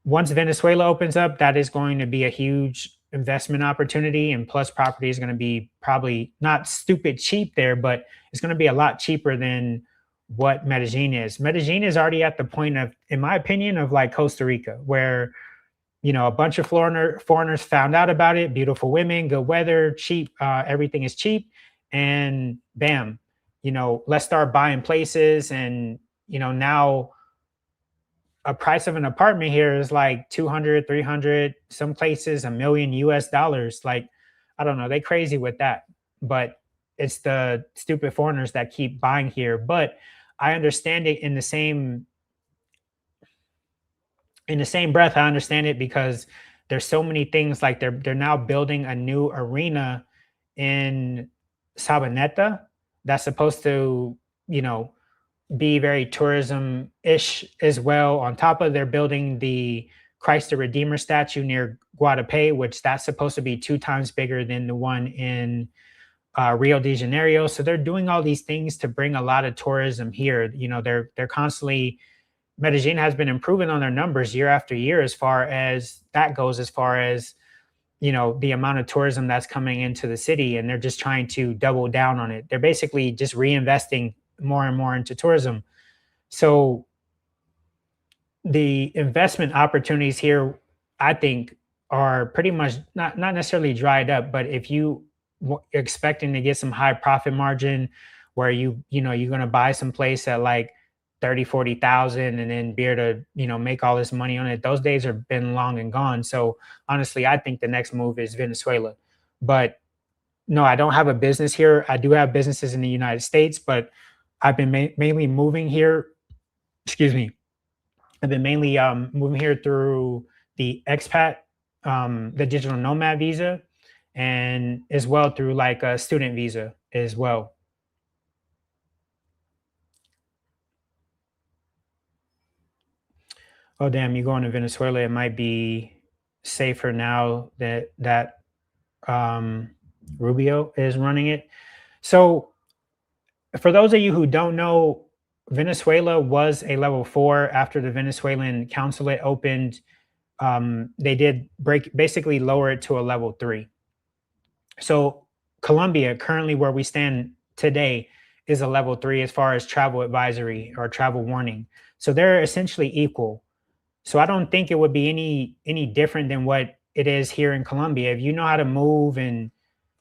once Venezuela opens up, that is going to be a huge investment opportunity. And plus, property is going to be probably not stupid cheap there, but it's going to be a lot cheaper than what Medellin is. Medellin is already at the point of, in my opinion, of like Costa Rica, where a bunch of foreigners found out about it. Beautiful women, good weather, cheap. Everything is cheap, and bam, let's start buying places. And now a price of an apartment here is like 200, 300, some places $1 million US. Like, I don't know, they crazy with that. But it's the stupid foreigners that keep buying here. But I understand it in the same breath. I understand it because there's so many things, like they're now building a new arena in Sabaneta that's supposed to, be very tourism-ish as well. On top of, they're building the Christ the Redeemer statue near Guadalupe, which that's supposed to be 2 times bigger than the one in Rio de Janeiro. So they're doing all these things to bring a lot of tourism here. They're constantly, Medellin has been improving on their numbers year after year as far as that goes, as far as the amount of tourism that's coming into the city, and they're just trying to double down on it. They're basically just reinvesting more and more into tourism. So the investment opportunities here, I think, are pretty much not necessarily dried up. But if you expecting to get some high profit margin, where you're going to buy some place at like 30, 40,000 and then be able to make all this money on it, those days have been long and gone. So honestly, I think the next move is Venezuela. But no, I don't have a business here. I do have businesses in the United States, but I've been mainly moving here. Excuse me. I've been mainly moving here through the expat, the digital nomad visa, and as well through like a student visa as well. Oh damn, you going to Venezuela? It might be safer now that Rubio is running it. So for those of you who don't know, Venezuela was a level 4 after the Venezuelan consulate opened. They did basically lower it to a level 3. So Colombia, currently where we stand today, is a level 3 as far as travel advisory or travel warning. So they're essentially equal. So I don't think it would be any different than what it is here in Colombia. If you know how to move and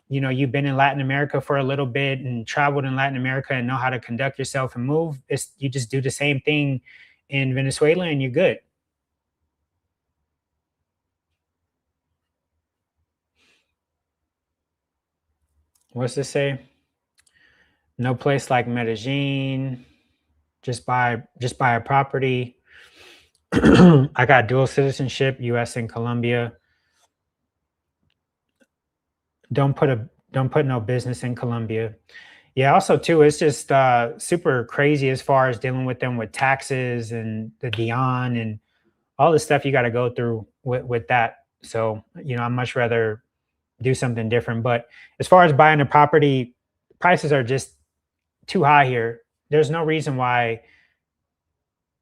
you've been in Latin America for a little bit and traveled in Latin America and know how to conduct yourself and move, you just do the same thing in Venezuela and you're good. What's this say? No place like Medellin. Just buy a property. I got dual citizenship, US and Colombia. Don't put no business in Colombia. Yeah, also too, it's just super crazy as far as dealing with them with taxes and the Dion and all the stuff you got to go through with that. So, I'd much rather do something different. But as far as buying a property, prices are just too high here. There's no reason why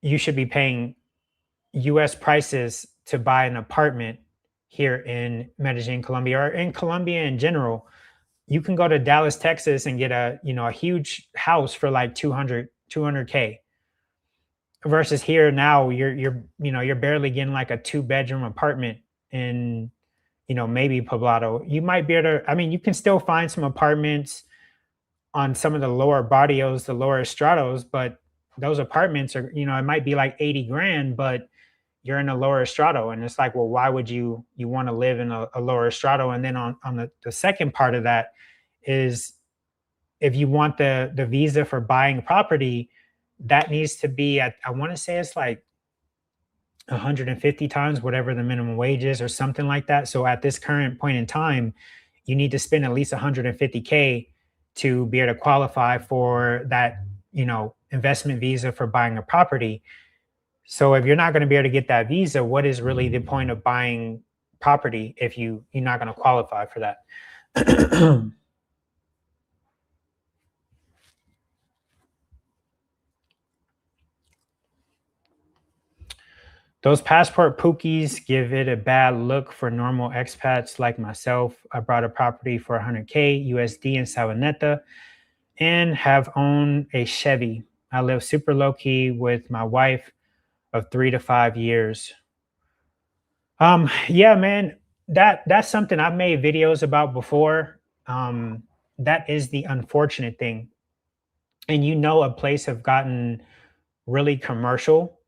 you should be paying US prices to buy an apartment here in Medellin, Colombia, or in Colombia in general. You can go to Dallas, Texas and get a huge house for like 200K versus here now you're barely getting like a 2-bedroom apartment in maybe Poblado. You might be able to, I mean, you can still find some apartments on some of the lower barrios, the lower estrados, but those apartments are, it might be like 80 grand, but you're in a lower estrato. And it's like, well, why would you want to live in a lower estrato? And then on the second part of that is if you want the visa for buying property, that needs to be at, I want to say it's like 150 times whatever the minimum wage is or something like that. So at this current point in time, you need to spend at least 150K to be able to qualify for that, investment visa for buying a property. So if you're not going to be able to get that visa, what is really the point of buying property if you're not going to qualify for that? Those passport pookies give it a bad look for normal expats like myself. I bought a property for 100K USD in Sabaneta and have owned a Chevy. I live super low key with my wife of 3 to 5 years. Yeah, man, that's something I've made videos about before. That is the unfortunate thing. And a place have gotten really commercial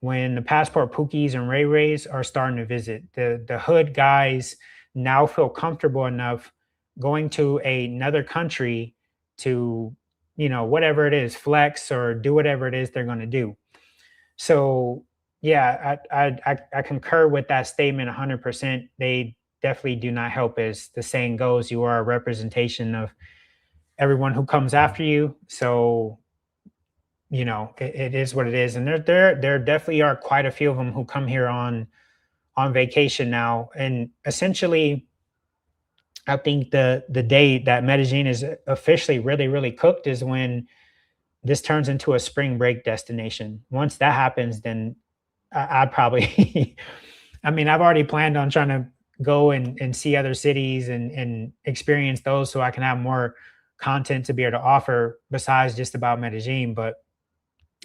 when the passport pookies and ray rays are starting to visit. The hood guys now feel comfortable enough going to another country to, whatever it is, flex or do whatever it is they're going to do. So yeah, I concur with that statement 100%. They definitely do not help. As the saying goes, you are a representation of everyone who comes after you. So it is what it is, and there definitely are quite a few of them who come here on vacation now, and essentially, I think the day that Medellin is officially really really cooked is when this turns into a spring break destination. Once that happens, then I'd probably, I mean, I've already planned on trying to go and see other cities and experience those so I can have more content to be able to offer besides just about Medellin. But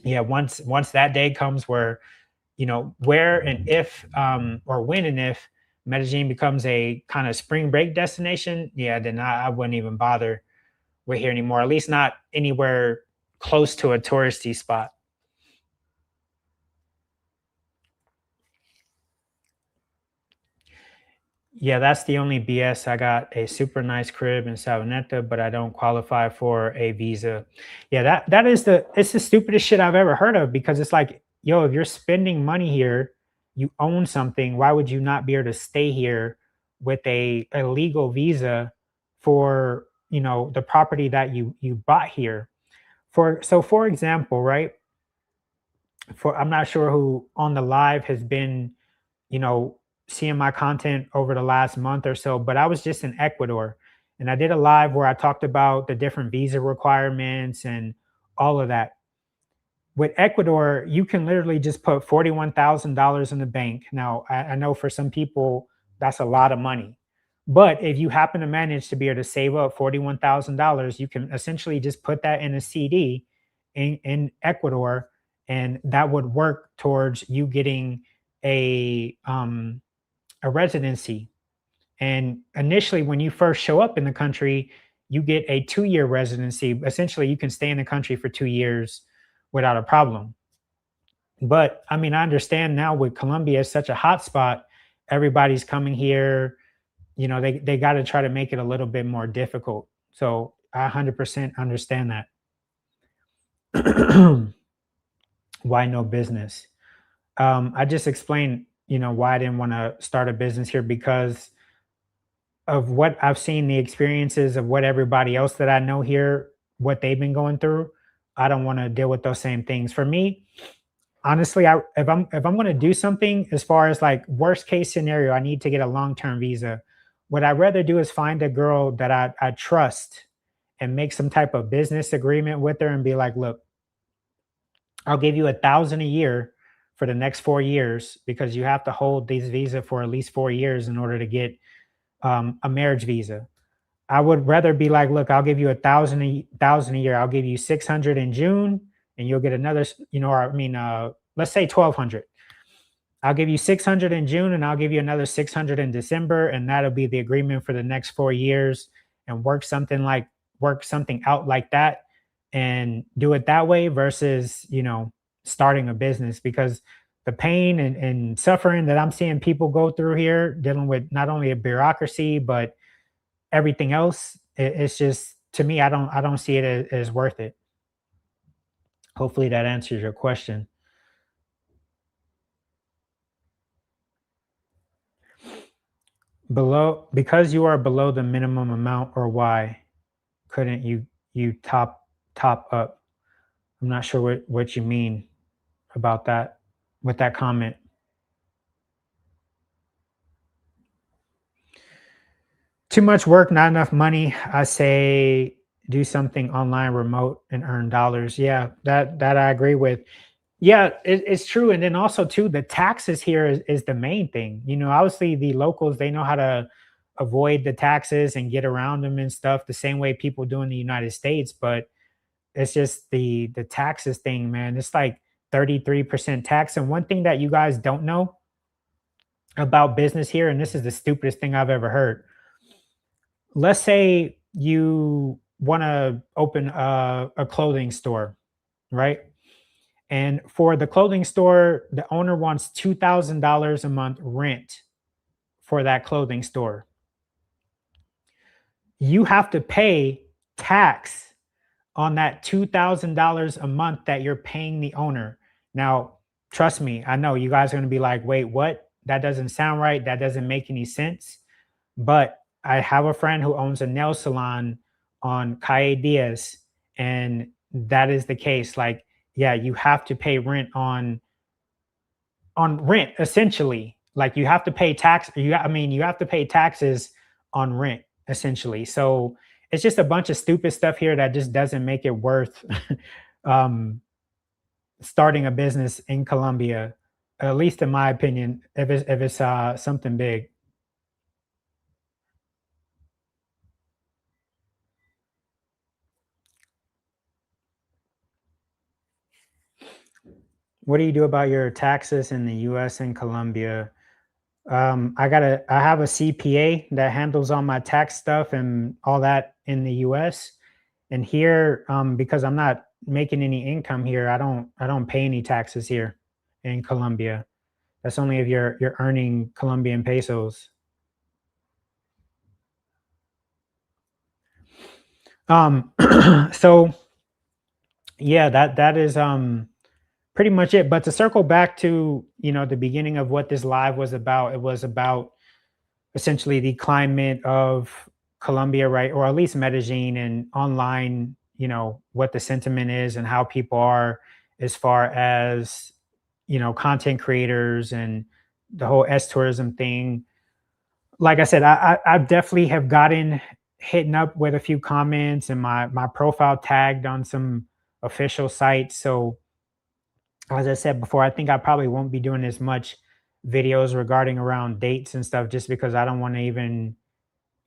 yeah, once that day comes where, where and if or when and if Medellin becomes a kind of spring break destination, yeah, then I wouldn't even bother with here anymore, at least not anywhere close to a touristy spot. Yeah, that's the only BS. I got a super nice crib in Sabaneta, but I don't qualify for a visa. Yeah, that is it's the stupidest shit I've ever heard of, because it's like, yo, if you're spending money here, you own something, why would you not be able to stay here with a legal visa for, the property that you bought here? For example, right? I'm not sure who on the live has been, you know, seeing my content over the last month or so, but I was just in Ecuador and I did a live where I talked about the different visa requirements and all of that. With Ecuador, you can literally just put $41,000 in the bank. Now, I know for some people that's a lot of money, but if you happen to manage to be able to save up $41,000, you can essentially just put that in a CD in Ecuador, and that would work towards you getting a residency. And initially, when you first show up in the country, you get a 2-year residency. Essentially, you can stay in the country for 2 years without a problem. But I mean, I understand now with Colombia, it's such a hot spot. Everybody's coming here. You know, they got to try to make it a little bit more difficult. So I 100% understand that. Why no business? I just explained, why I didn't want to start a business here because of what I've seen, the experiences of what everybody else that I know here, what they've been going through. I don't want to deal with those same things. For me, honestly, if I'm going to do something as far as like worst case scenario, I need to get a long-term visa. What I'd rather do is find a girl that I trust and make some type of business agreement with her and be like, look, I'll give you 1,000 a year for the next 4 years because you have to hold these visa for at least 4 years in order to get a marriage visa. I would rather be like, look, I'll give you 1,000 a year. I'll give you 600 in June, and you'll get another, or I mean, let's say 1,200. I'll give you 600 in June, and I'll give you another 600 in December, and that'll be the agreement for the next 4 years. And work something out like that, and do it that way versus starting a business, because the pain and suffering that I'm seeing people go through here, dealing with not only a bureaucracy but everything else, it's just, to me, I don't see it as worth it. Hopefully that answers your question. Because you are below the minimum amount, or why couldn't you top up? I'm not sure what you mean about that with that comment. Too much work, not enough money. I say do something online, remote, and earn dollars. Yeah, that I agree with. Yeah, it's true. And then also too, the taxes here is the main thing. Obviously the locals, they know how to avoid the taxes and get around them and stuff the same way people do in the United States. But it's just the taxes thing, man. It's like 33% tax. And one thing that you guys don't know about business here, and this is the stupidest thing I've ever heard. Let's say you want to open a clothing store, right? And for the clothing store, the owner wants $2,000 a month rent for that clothing store. You have to pay tax on that $2,000 a month that you're paying the owner. Now, trust me, I know you guys are going to be like, wait, what? That doesn't sound right. That doesn't make any sense. But I have a friend who owns a nail salon on Calle Diaz, and that is the case. Like, yeah, you have to pay rent on rent, essentially. Like, you have to pay tax. You have to pay taxes on rent, essentially. So it's just a bunch of stupid stuff here that just doesn't make it worth starting a business in Colombia, at least in my opinion, if it's something big. What do you do about your taxes in the US and Colombia? I have a CPA that handles all my tax stuff and all that in the US. And here, because I'm not making any income here, I don't pay any taxes here in Colombia. That's only if you're earning Colombian pesos. So yeah, that is pretty much it. But to circle back to the beginning of what this live was about, it was about essentially the climate of Colombia, right? Or at least Medellin, and online, what the sentiment is and how people are as far as content creators and the whole S tourism thing. Like I said, I definitely have gotten hitting up with a few comments, and my profile tagged on some official sites. So as I said before, I think I probably won't be doing as much videos regarding around dates and stuff, just because I don't want to even.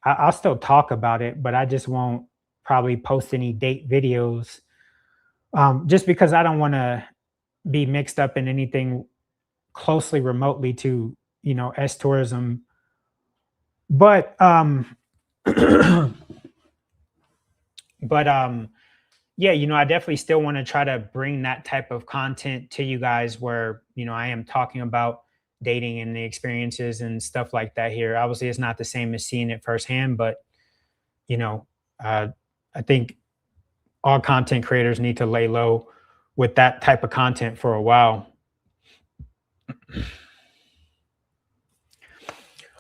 I'll still talk about it, but I just won't probably post any date videos, just because I don't want to be mixed up in anything closely remotely to S tourism. But but yeah, I definitely still want to try to bring that type of content to you guys, where I am talking about dating and the experiences and stuff like that here. Obviously it's not the same as seeing it firsthand, but you know I think all content creators need to lay low with that type of content for a while.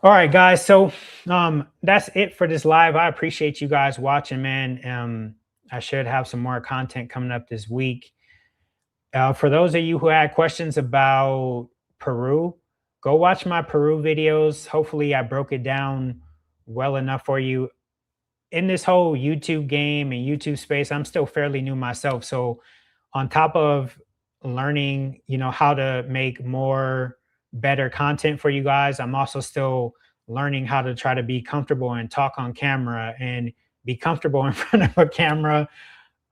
All right, guys. So that's it for this live. I appreciate you guys watching, man. I should have some more content coming up this week. For those of you who had questions about Peru, go watch my Peru videos. Hopefully I broke it down well enough for you. In this whole YouTube game and YouTube space, I'm still fairly new myself. So on top of learning, how to make more better content for you guys, I'm also still learning how to try to be comfortable and talk on camera and be comfortable in front of a camera.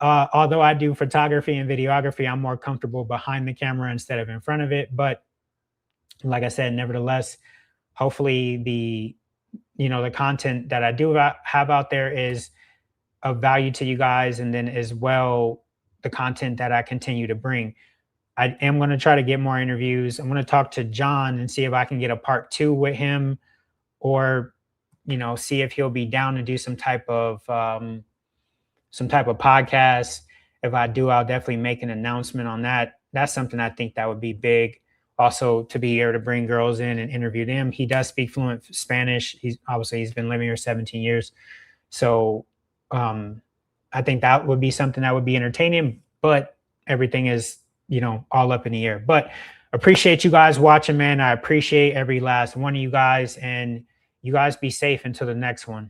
Although I do photography and videography, I'm more comfortable behind the camera instead of in front of it. But like I said, nevertheless, hopefully the content that I do have out there is of value to you guys, and then as well the content that I continue to bring. I am going to try to get more interviews. I'm going to talk to John and see if I can get a part 2 with him, or see if he'll be down to do some type of podcast. If I do, I'll definitely make an announcement on that. That's something I think that would be big. Also, to be able to bring girls in and interview them. He does speak fluent Spanish. He's been living here 17 years. So I think that would be something that would be entertaining, but everything is, all up in the air. But appreciate you guys watching, man. I appreciate every last one of you guys, and you guys be safe until the next one.